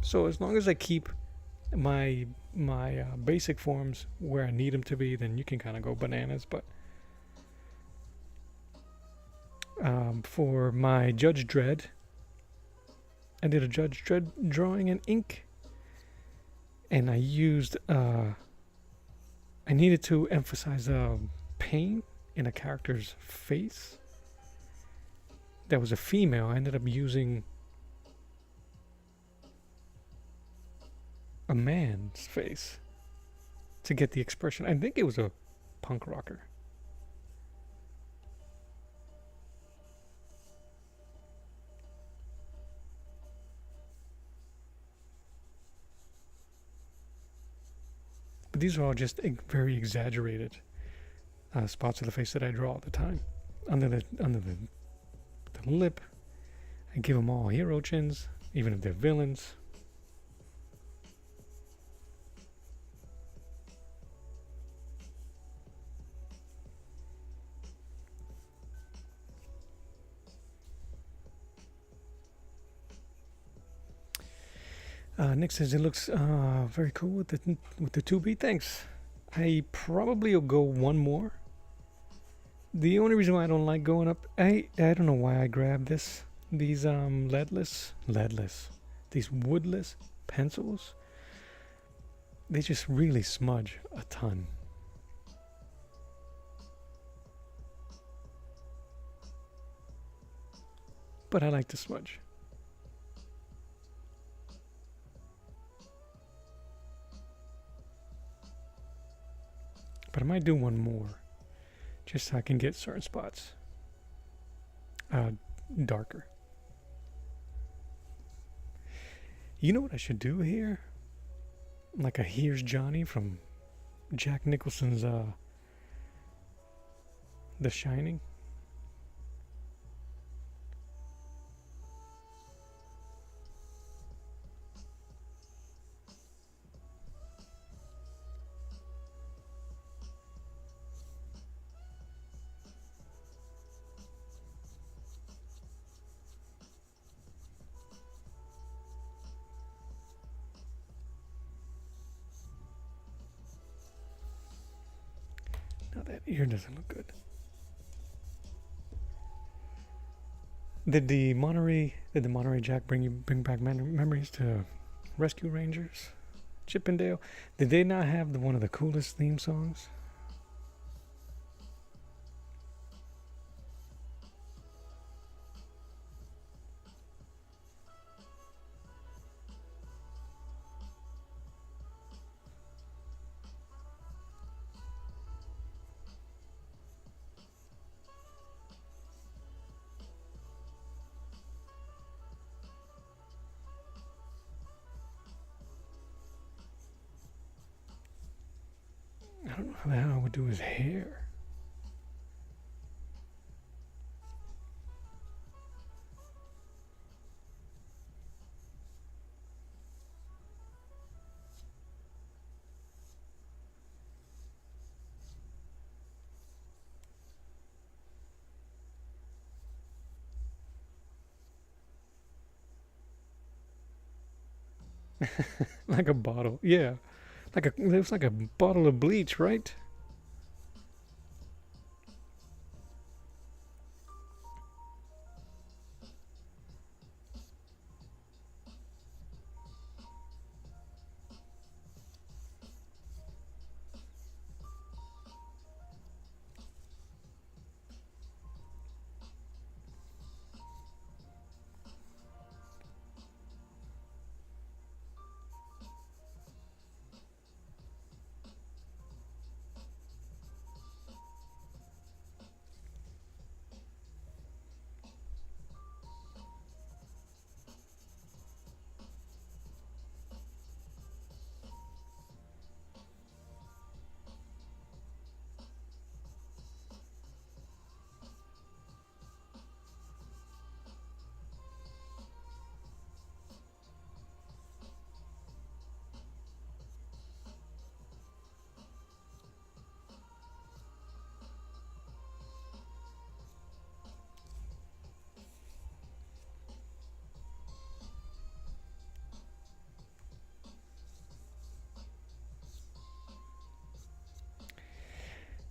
A: So as long as I keep my basic forms where I need them to be, then you can kind of go bananas. But for my Judge Dredd, I did a Judge Dredd drawing in ink, and I used I needed to emphasize pain in a character's face. That was a female. I ended up using a man's face to get the expression. I think it was a punk rocker. But these are all just very exaggerated spots of the face that I draw all the time. Under the lip, I give them all hero chins, even if they're villains. Nick says it looks very cool with the 2B. Thanks. I probably will go one more. The only reason why I don't like going up, I don't know why I grabbed these these woodless pencils. They just really smudge a ton. But I like to smudge. But I might do one more, just so I can get certain spots darker. You know what I should do here? Like a Here's Johnny from Jack Nicholson's The Shining. Now that ear doesn't look good. Did the Monterey Jack bring back memories to Rescue Rangers? Chippendale? Did they not have one of the coolest theme songs? I don't know how the hell I would do his hair. Like a bottle, yeah. It looks like a bottle of bleach, right?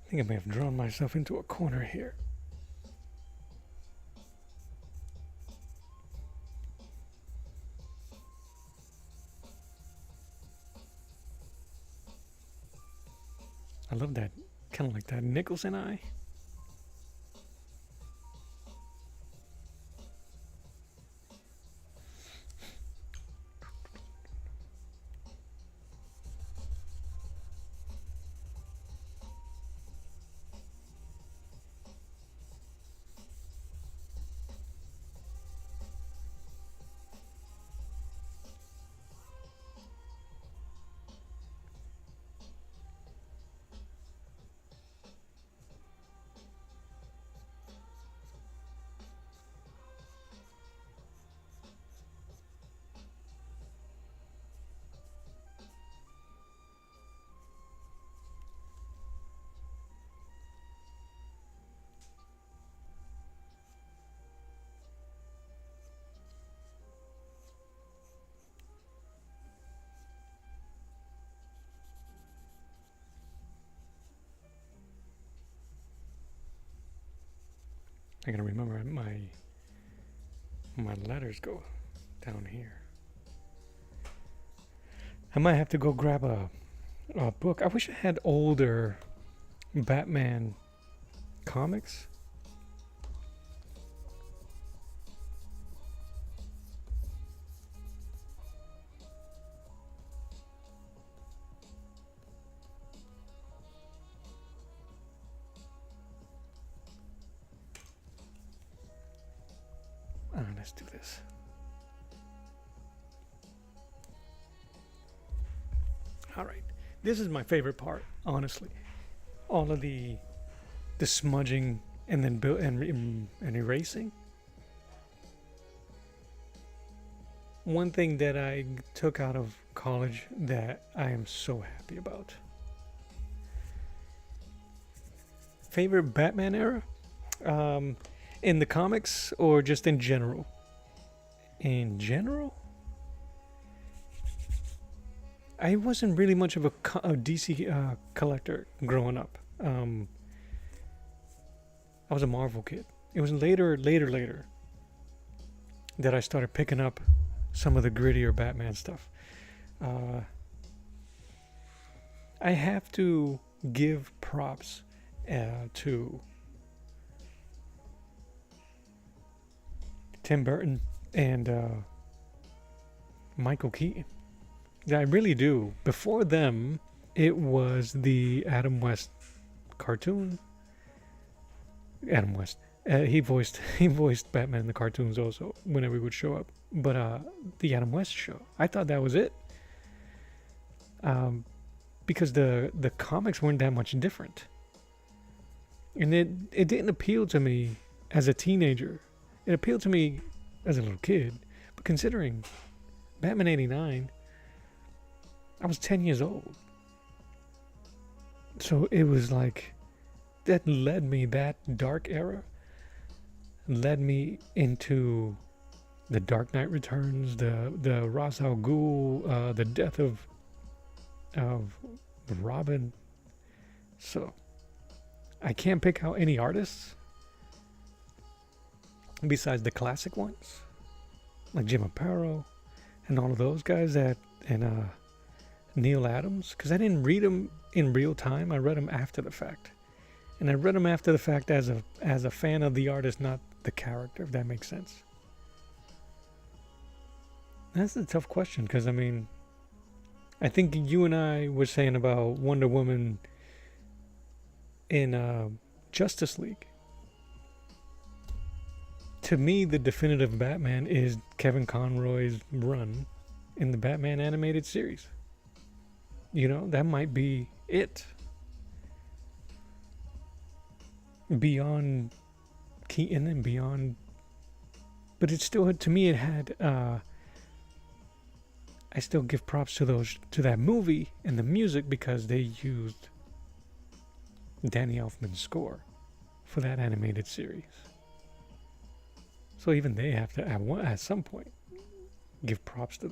A: I think I may have drawn myself into a corner here. I love that, kind of like that Nicholson eye. I gotta remember my letters go down here. I might have to go grab a book. I wish I had older Batman comics. Let's do this. All right, this is my favorite part, honestly. All of the smudging and then and erasing. One thing that I took out of college that I am so happy about. Favorite Batman era? In the comics or just in general? In general? I wasn't really much of a DC collector growing up. I was a Marvel kid. It was later that I started picking up some of the grittier Batman stuff. I have to give props to Tim Burton and Michael Keaton. I really do. Before them, it was the Adam West cartoon. Adam West. He voiced Batman in the cartoons also whenever he would show up. But the Adam West show, I thought that was it. Because the comics weren't that much different. And it didn't appeal to me as a teenager. It appealed to me as a little kid. But considering Batman 89, I was 10 years old. So it was like, that led me, that dark era, led me into the Dark Knight Returns, the Ra's al Ghul, the death of Robin. So I can't pick out any artists besides the classic ones, like Jim Aparo and all of those guys and Neil Adams, because I didn't read them in real time. I read them after the fact, and I read them after the fact as a fan of the artist, not the character, if that makes sense. That's a tough question, because I mean, I think you and I were saying about Wonder Woman in Justice League. To me, the definitive Batman is Kevin Conroy's run in the Batman animated series. You know, that might be it. Beyond Keaton and beyond, but it still, to me, it had. I still give props to that movie and the music, because they used Danny Elfman's score for that animated series. So even they have to at some point give props to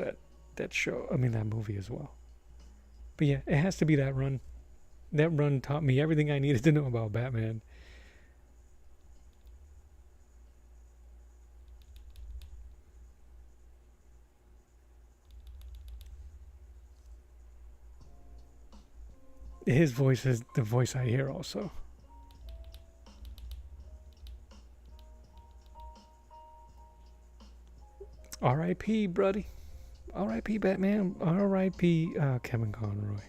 A: that show. I mean, that movie as well. But yeah, it has to be that run. That run taught me everything I needed to know about Batman. His voice is the voice I hear also. R.I.P. Bruddy. R.I.P. Batman. R.I.P. Kevin Conroy.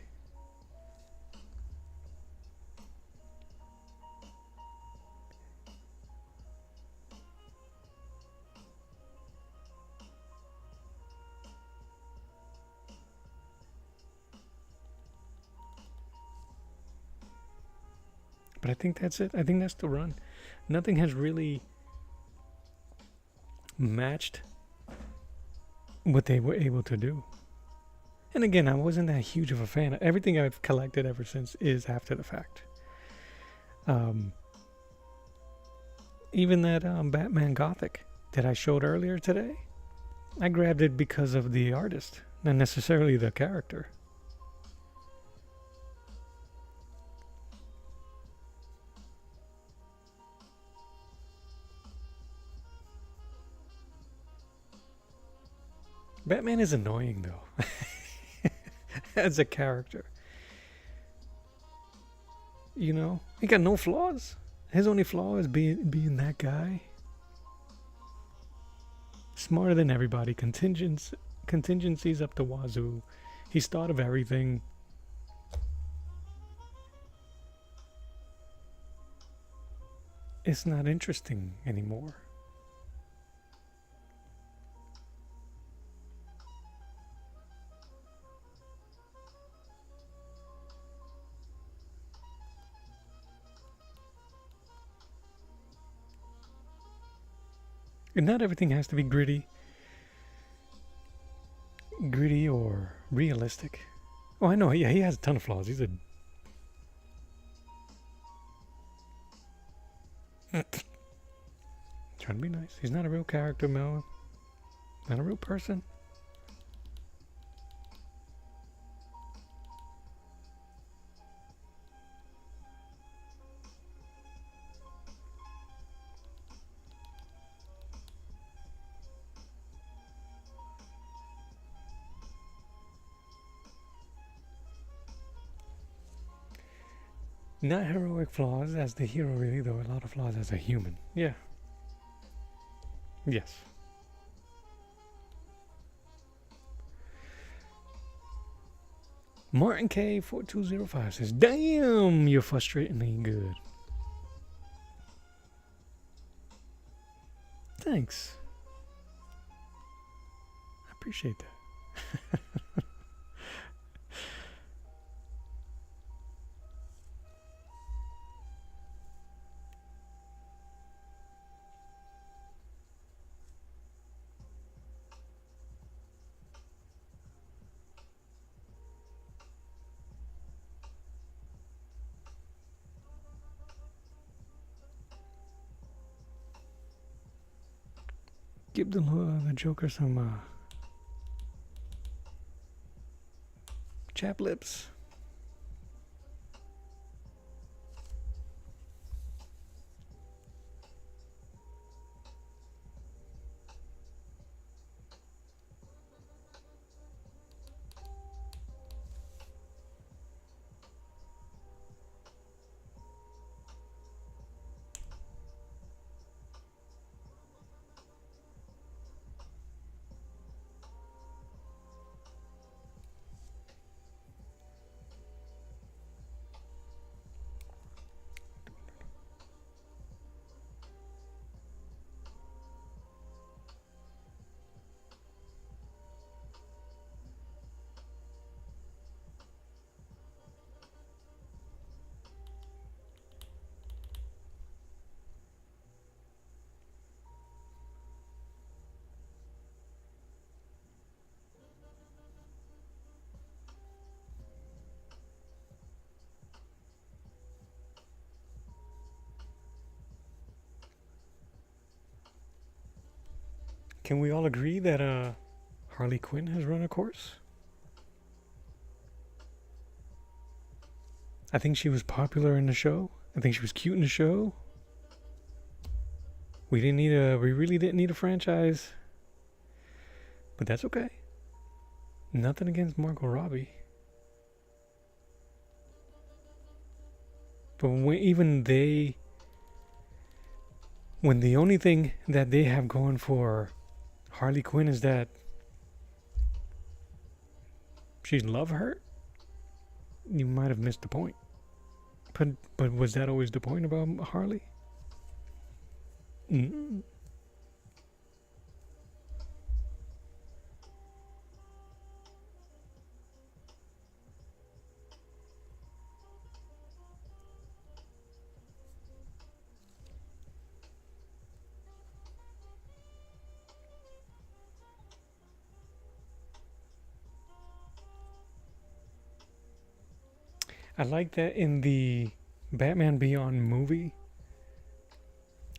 A: But I think that's it. I think that's the run. Nothing has really matched what they were able to do. And again, I wasn't that huge of a fan. Everything I've collected ever since is after the fact. Even that Batman Gothic that I showed earlier today, I grabbed it because of the artist, not necessarily the character. Batman is annoying though, as a character. You know, he got no flaws. His only flaw is being that guy. Smarter than everybody. Contingencies up the wazoo. He's thought of everything. It's not interesting anymore. And not everything has to be gritty or realistic. Oh, I know. Yeah, he has a ton of flaws. He's a trying to be nice. He's not a real character, Mello. Not a real person. Not heroic flaws as the hero, really, though. A lot of flaws as a human. Yeah. Yes. Martin K4205 says, "Damn, you're frustratingly good." Thanks. I appreciate that. Give the Joker some chap lips. Can we all agree that Harley Quinn has run a course? I think she was popular in the show. I think she was cute in the show. We really didn't need a franchise. But that's okay. Nothing against Margot Robbie. But when the only thing that they have going for Harley Quinn is that she's love hurt, you might have missed the point. But was that always the point about Harley? Mm. I like that in the Batman Beyond movie,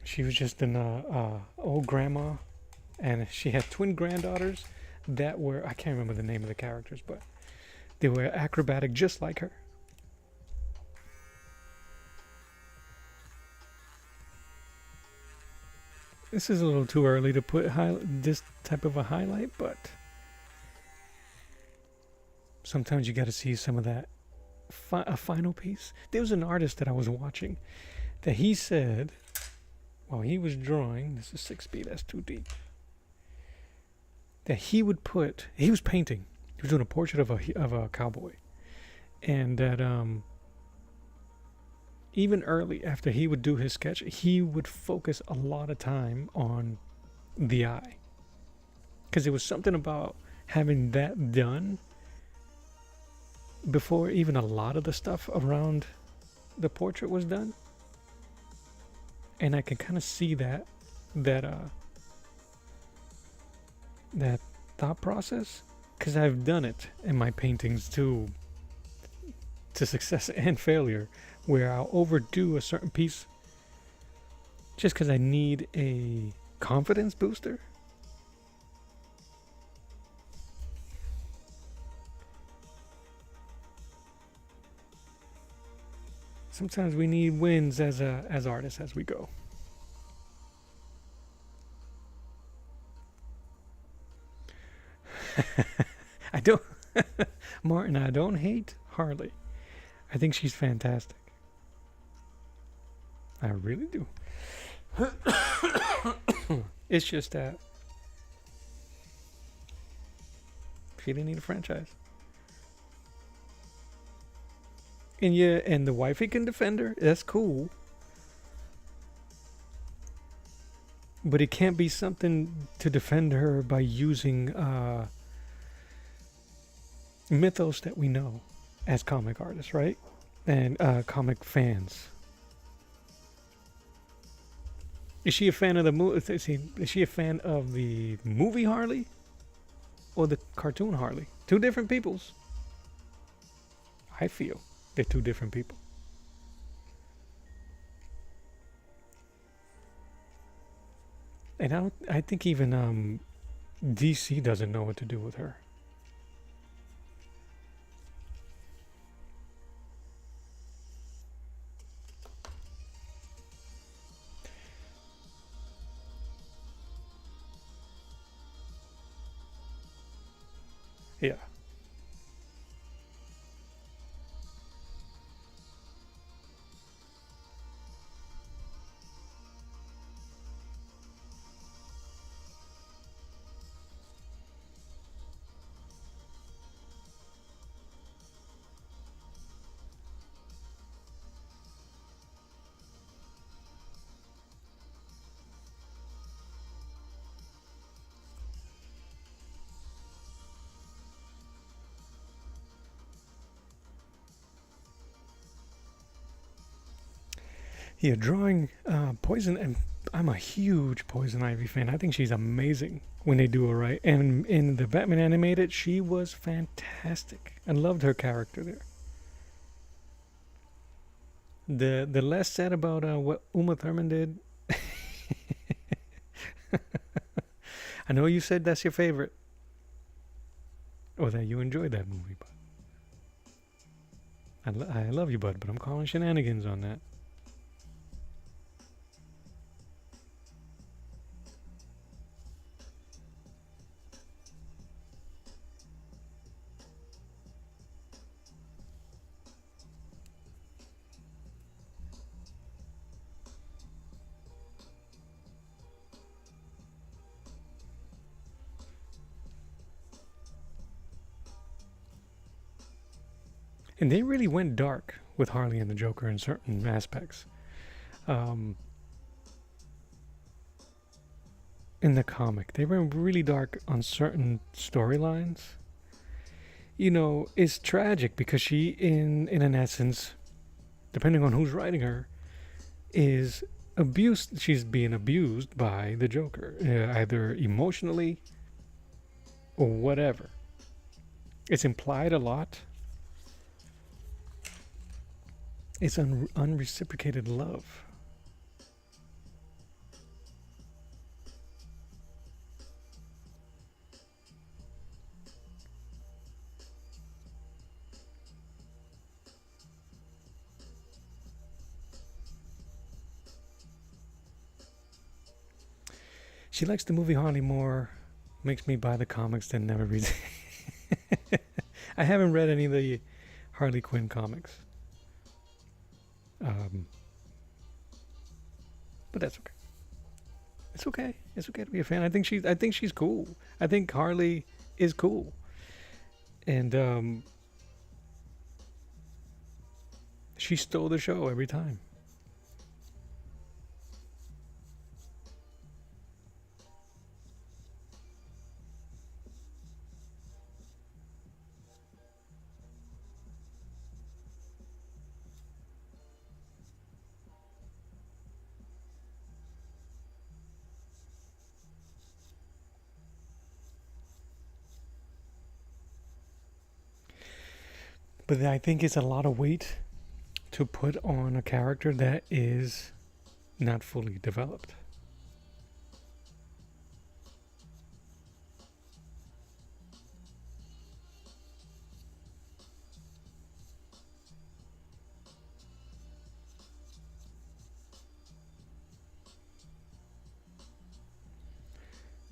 A: she was just an old grandma, and she had twin granddaughters that were, I can't remember the name of the characters, but they were acrobatic just like her. This is a little too early to put this type of a highlight, but sometimes you got to see some of that a final piece. There was an artist that I was watching that he said while he was drawing, this is 6B, that's too deep, that he was painting, he was doing a portrait of a cowboy, and that even early after he would do his sketch, he would focus a lot of time on the eye, because there was something about having that done before even a lot of the stuff around the portrait was done. And I can kind of see that thought process, because I've done it in my paintings to success and failure, where I'll overdo a certain piece just because I need a confidence booster. Sometimes we need wins as artists as we go. I don't, Martin, I don't hate Harley. I think she's fantastic. I really do. It's just that she didn't need a franchise. And yeah, and the wifey can defend her. That's cool. But it can't be something to defend her by using mythos that we know as comic artists, right? And comic fans. Is she a fan of the movie? Is she a fan of the movie Harley or the cartoon Harley? Two different peoples. I feel they're two different people. And I think even DC doesn't know what to do with her. Yeah. Yeah, drawing Poison, and I'm a huge Poison Ivy fan. I think she's amazing when they do it right. And in the Batman animated, she was fantastic. I loved her character there. The less said about what Uma Thurman did. I know you said that's your favorite, or that you enjoyed that movie, but I love you, bud. But I'm calling shenanigans on that. And they really went dark with Harley and the Joker in certain aspects. In the comic, they went really dark on certain storylines. You know, it's tragic because she, in an essence, depending on who's writing her, is abused. She's being abused by the Joker, either emotionally or whatever. It's implied a lot. It's unreciprocated love. She likes the movie Harley more, makes me buy the comics than never read. I haven't read any of the Harley Quinn comics. Um, but that's okay. It's okay. It's okay to be a fan. I think she's cool. I think Harley is cool. And she stole the show every time. But I think it's a lot of weight to put on a character that is not fully developed.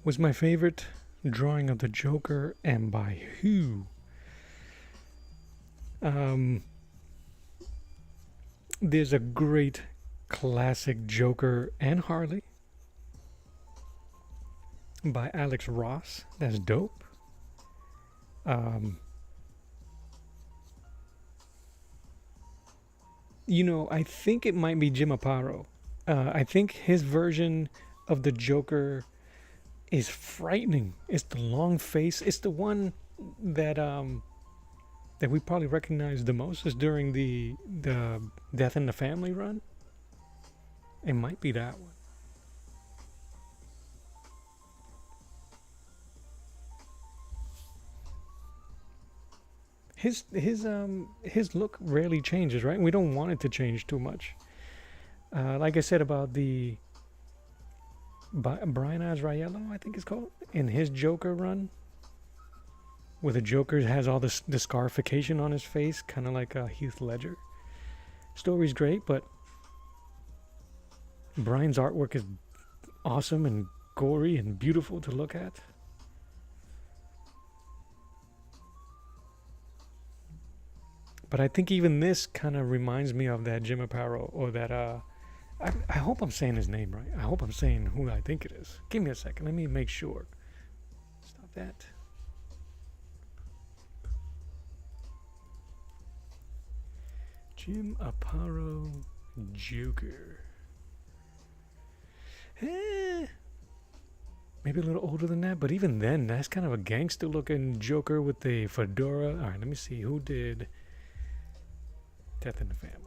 A: Was my favorite drawing of the Joker and by who? Um, there's a great classic Joker and Harley by Alex Ross. That's dope. Um, I think it might be Jim Aparo. I think his version of the Joker is frightening. It's the long face. It's the one that that we probably recognize the most is during the Death in the Family run. It might be that one. His look rarely changes, right? We don't want it to change too much. Like I said about the Brian Azraello, I think it's called, in his Joker run, where the Joker has all the scarification on his face, kind of like Heath Ledger. Story's great, but Brian's artwork is awesome and gory and beautiful to look at. But I think even this kind of reminds me of that Jim Aparo, or that I hope I'm saying his name right. I hope I'm saying who I think it is. Give me a second. Let me make sure. Stop that. Jim Aparo Joker. Maybe a little older than that, but even then, that's kind of a gangster looking Joker with the fedora. All right, let me see. Who did Death in the Family?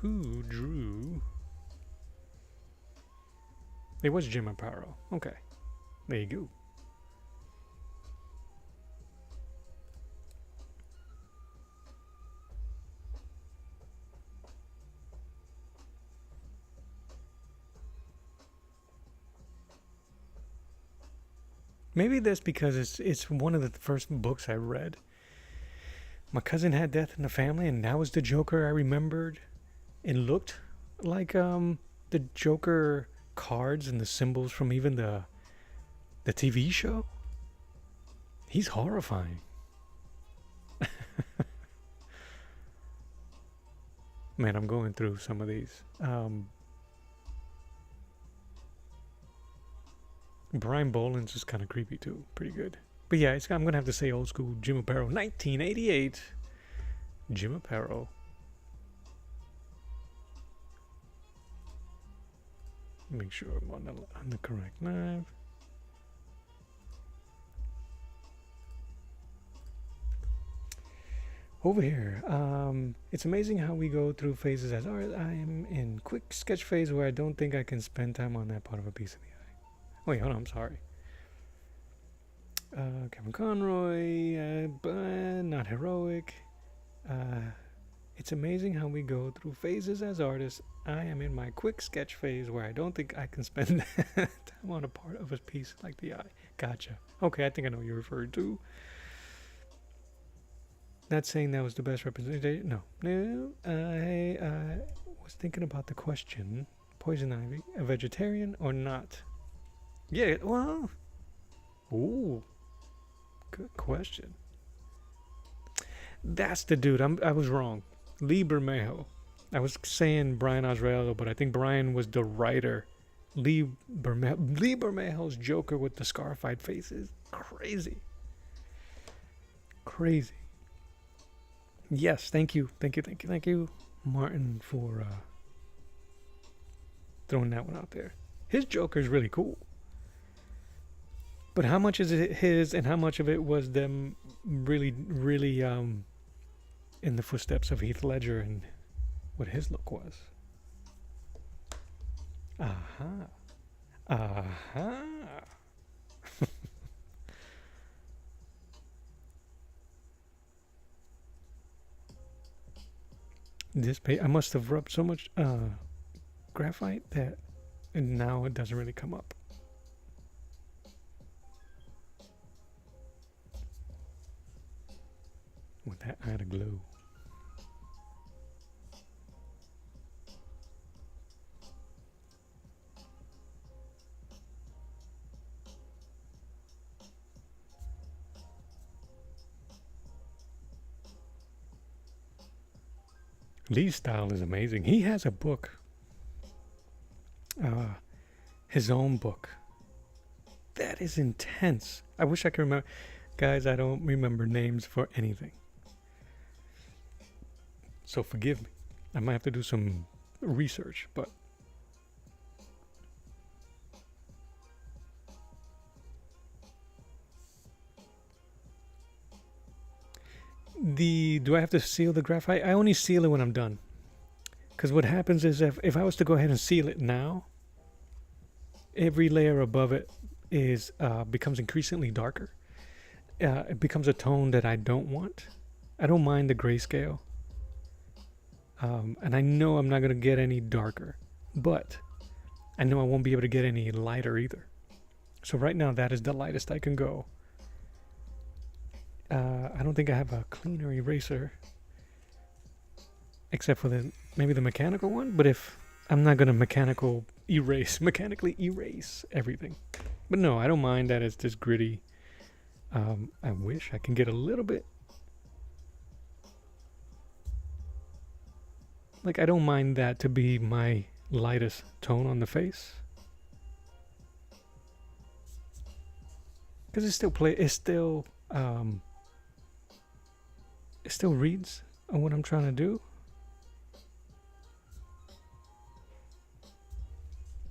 A: Who drew? It was Jim Aparo. Okay. There you go. Maybe that's because it's one of the first books I read. My cousin had Death in the Family, and that was the Joker I remembered. It looked like the Joker cards and the symbols from even the TV show. He's horrifying. Man, I'm going through some of these. Brian Boland's is kind of creepy too. Pretty good. But yeah, I'm going to have to say old school Jim Aparo. 1988. Jim Aparo. Make sure I'm on the correct live. Over here, it's amazing how we go through phases as art. I am in quick sketch phase where I don't think I can spend time on that part of a piece of the eye. Wait, hold on, I'm sorry. Kevin Conroy, not heroic. It's amazing how we go through phases as artists. I am in my quick sketch phase where I don't think I can spend time on a part of a piece like the eye. Gotcha. Okay, I think I know what you're referring to. Not saying that was the best representation. No. I was thinking about the question poison ivy a vegetarian or not? Yeah, well, ooh, good question. That's the dude. I was wrong. Lee Bermejo. I was saying Brian Azzarello, but I think Brian was the writer. Lee Bermejo's Joker with the scarified faces. Crazy. Crazy. Yes, thank you, Martin, for throwing that one out there. His Joker is really cool. But how much is it his, and how much of it was them really in the footsteps of Heath Ledger and what his look was? Aha. This page, I must have rubbed so much graphite that, and now it doesn't really come up. With that, I had a glue. Lee's style is amazing. He has a book, his own book. That is intense. I wish I could remember. Guys, I don't remember names for anything. So forgive me. I might have to do some research, but do I have to seal the graphite? I only seal it when I'm done. Because what happens is if I was to go ahead and seal it now, every layer above it is becomes increasingly darker. It becomes a tone that I don't want. I don't mind the grayscale. And I know I'm not going to get any darker. But I know I won't be able to get any lighter either. So right now that is the lightest I can go. I don't think I have a cleaner eraser. Except for maybe the mechanical one. But if I'm not going to mechanically erase everything. But no, I don't mind that it's just gritty. I wish I can get a little bit. Like, I don't mind that to be my lightest tone on the face. Because it still reads on what I'm trying to do.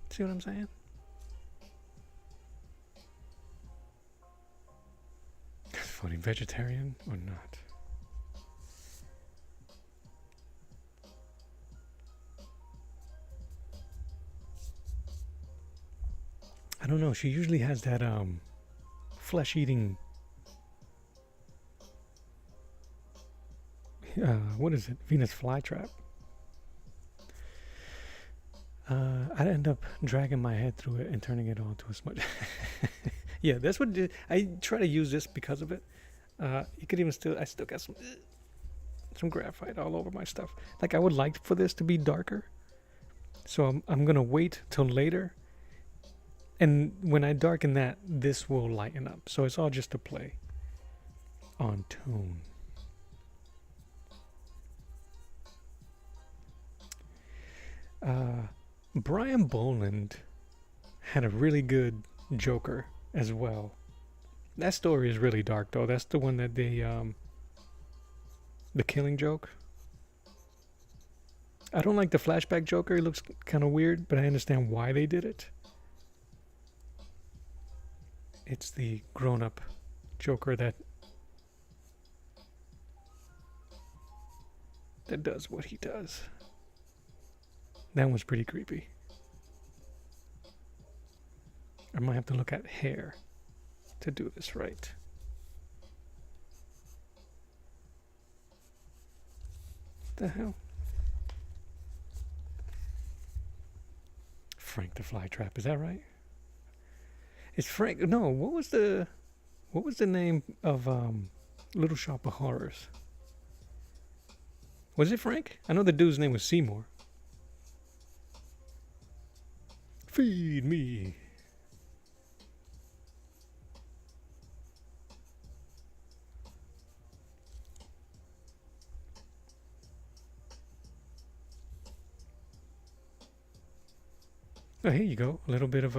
A: See what I'm saying? Funny, vegetarian or not? I don't know. She usually has that flesh-eating. What is it? Venus flytrap. I'd end up dragging my head through it and turning it on to a smudge. Yeah, that's what I try to use this because of it. You could even I still got some graphite all over my stuff. Like, I would like for this to be darker. So I'm gonna wait till later. And when I darken that, this will lighten up. So it's all just a play on tone. Brian Boland had a really good Joker as well. That story is really dark, though. That's the one that the Killing Joke. I don't like the flashback Joker. It looks kind of weird, but I understand why they did it. It's the grown-up Joker that does what he does. That one's pretty creepy. I might have to look at hair to do this right. What the hell? Frank the Flytrap, is that right? It's Frank. No, what was the name of Little Shop of Horrors? Was it Frank? I know the dude's name was Seymour. Feed me. Oh, here you go. A little bit of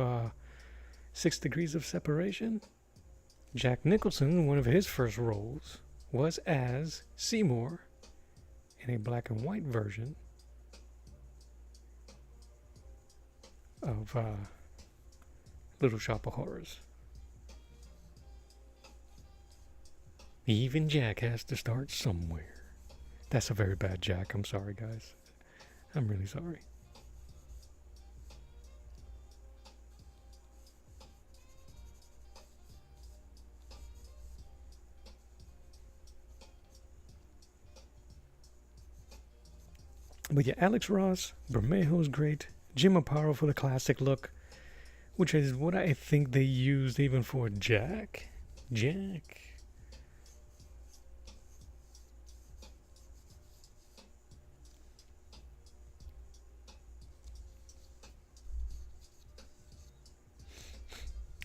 A: 6 degrees of separation. Jack Nicholson, one of his first roles, was as Seymour in a black and white version of Little Shop of Horrors. Even Jack has to start somewhere. That's a very bad Jack. I'm sorry, guys. I'm really sorry. But yeah, Alex Ross, Bermejo's great. Jim Aparo for the classic look, which is what I think they used even for Jack. Jack.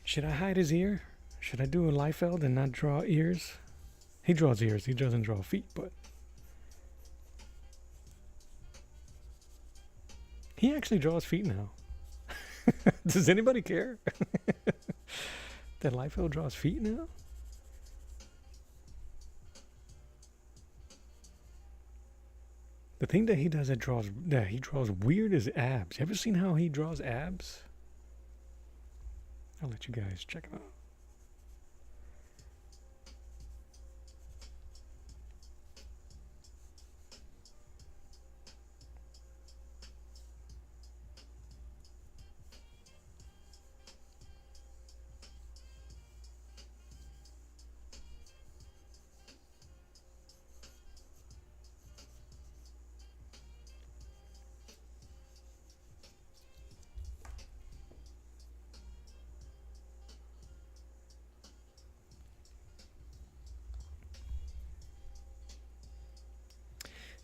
A: Should I hide his ear? Should I do a Liefeld and not draw ears? He draws ears. He doesn't draw feet, but he actually draws feet now. Does anybody care that Liefeld draws feet now? The thing that he does that he draws weird is abs. You ever seen how he draws abs? I'll let you guys check it out.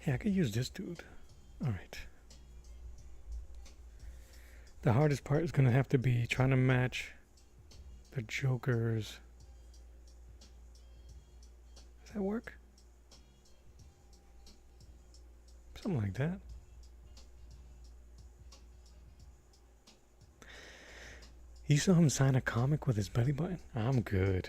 A: Yeah, I could use this dude. Alright. The hardest part is going to have to be trying to match the Joker's. Does that work? Something like that. You saw him sign a comic with his belly button? I'm good.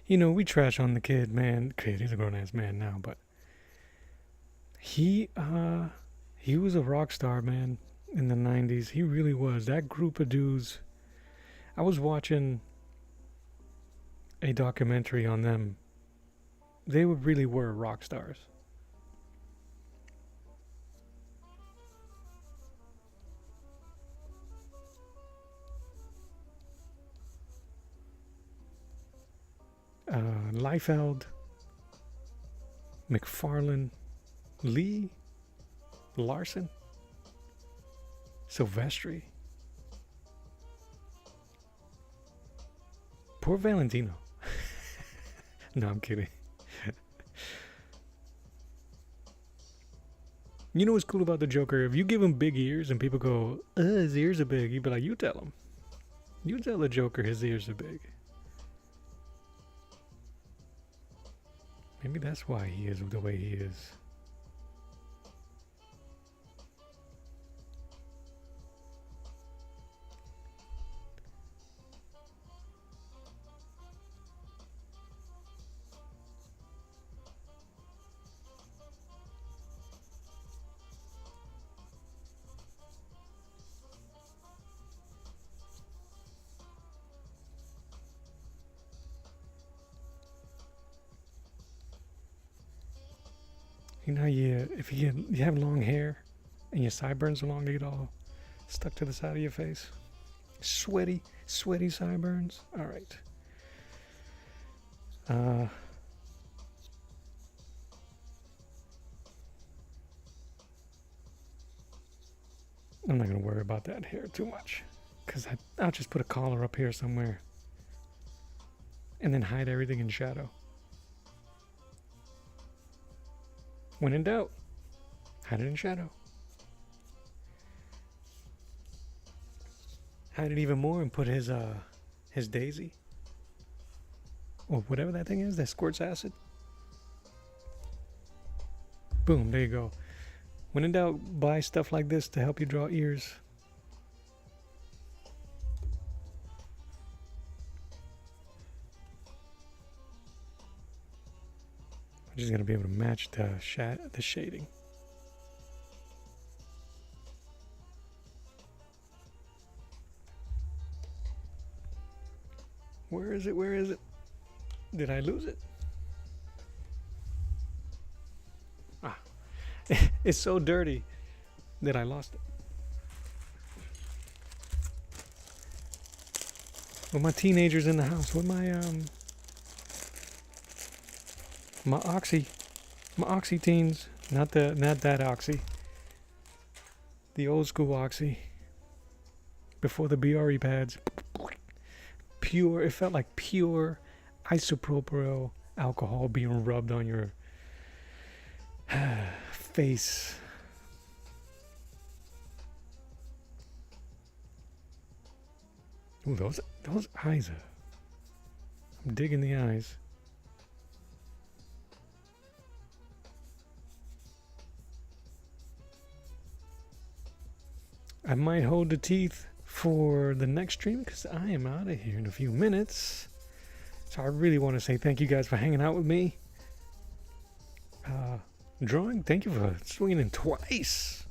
A: You know, we trash on the kid, man. Kid, he's a grown-ass man now, but he was a rock star, man, in the 90s. He really was. That group of dudes, I was watching a documentary on them. They really were rock stars. Liefeld, McFarlane, Lee, Larson, Silvestri. Poor Valentino. No, I'm kidding. You know what's cool about the Joker? If you give him big ears and people go, his ears are big, you'd be like, you tell him. You tell the Joker his ears are big. Maybe that's why he is the way he is. You know, if you have long hair and your sideburns are long, they get all stuck to the side of your face. Sweaty sideburns. All right. I'm not going to worry about that hair too much, because I'll just put a collar up here somewhere and then hide everything in shadow. When in doubt, hide it in shadow. Hide it even more and put his daisy, or whatever that thing is that squirts acid. Boom, there you go. When in doubt, buy stuff like this to help you draw ears. I'm just gonna be able to match the shading. Where is it? Where is it? Did I lose it? Ah, it's so dirty that I lost it. With my teenagers in the house, with my oxy teens, not that oxy, the old school oxy, before the BRE pads. Pure, it felt like pure isopropyl alcohol being rubbed on your face. Ooh, those eyes I'm digging the eyes. I might hold the teeth for the next stream because I am out of here in a few minutes. So I really want to say thank you guys for hanging out with me. Drawing, thank you for swinging in twice.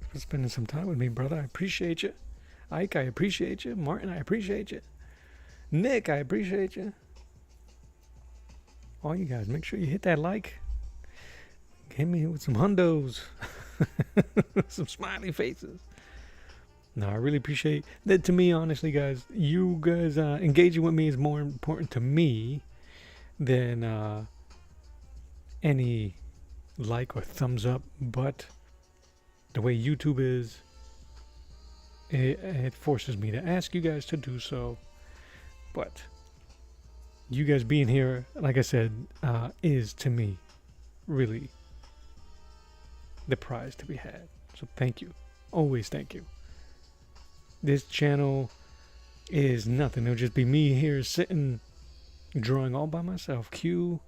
A: For spending some time with me, brother. I appreciate you. Ike, I appreciate you. Martin, I appreciate you. Nick, I appreciate you. All you guys, make sure you hit that like. Hit me with some hundos. Some smiley faces. No, I really appreciate that. To me, honestly, guys, you guys engaging with me is more important to me than any like or thumbs up. But the way YouTube is, it forces me to ask you guys to do so. But you guys being here, like I said, is to me really the prize to be had. So thank you. Always thank you. This channel is nothing. It'll just be me here sitting, drawing all by myself. Cue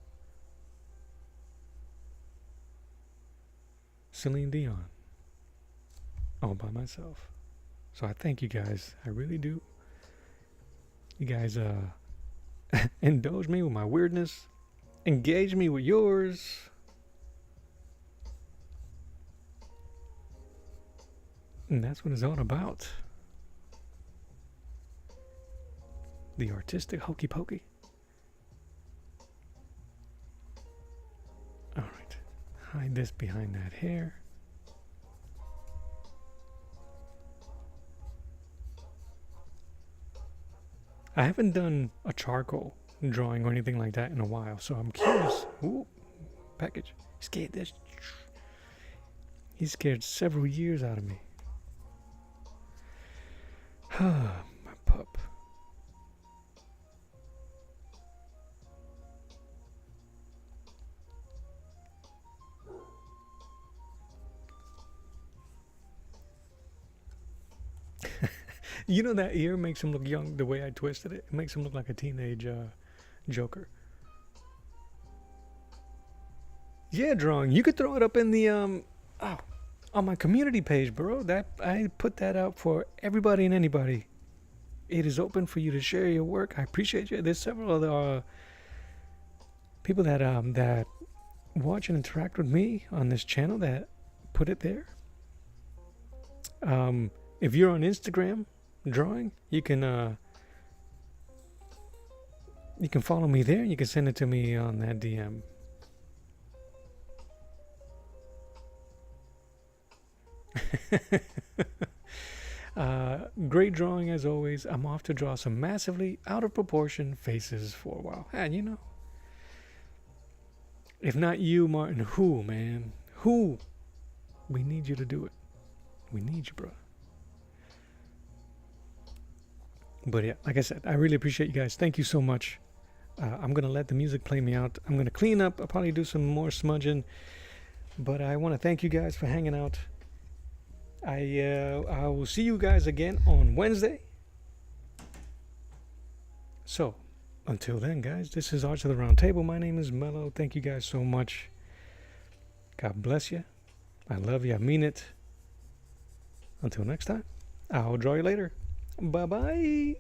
A: Celine Dion. All by myself. So I thank you guys. I really do. You guys indulge me with my weirdness. Engage me with yours. And that's what it's all about. The artistic hokey pokey. Alright. Hide this behind that hair. I haven't done a charcoal drawing or anything like that in a while, so I'm curious. Ooh, package. Scared this. He scared several years out of me. My pup. You know that ear makes him look young. The way I twisted it, it makes him look like a teenage Joker. Yeah, drawing. You could throw it up in the on my community page, bro. That I put that out for everybody and anybody. It is open for you to share your work. I appreciate you. There's several other people that that watch and interact with me on this channel that put it there. If you're on Instagram drawing, you can follow me there. You can send it to me on that DM. Great drawing as always. I'm off to draw some massively out of proportion faces for a while. And you know, if not you, Martin, who, man? Who? We need you to do it. We need you, bro. But yeah, like I said, I really appreciate you guys. Thank you so much. I'm going to let the music play me out. I'm going to clean up. I'll probably do some more smudging. But I want to thank you guys for hanging out. I will see you guys again on Wednesday. So, until then, guys, this is Arts of the Round Table. My name is Mello. Thank you guys so much. God bless you. I love you. I mean it. Until next time, I'll draw you later. Bye-bye.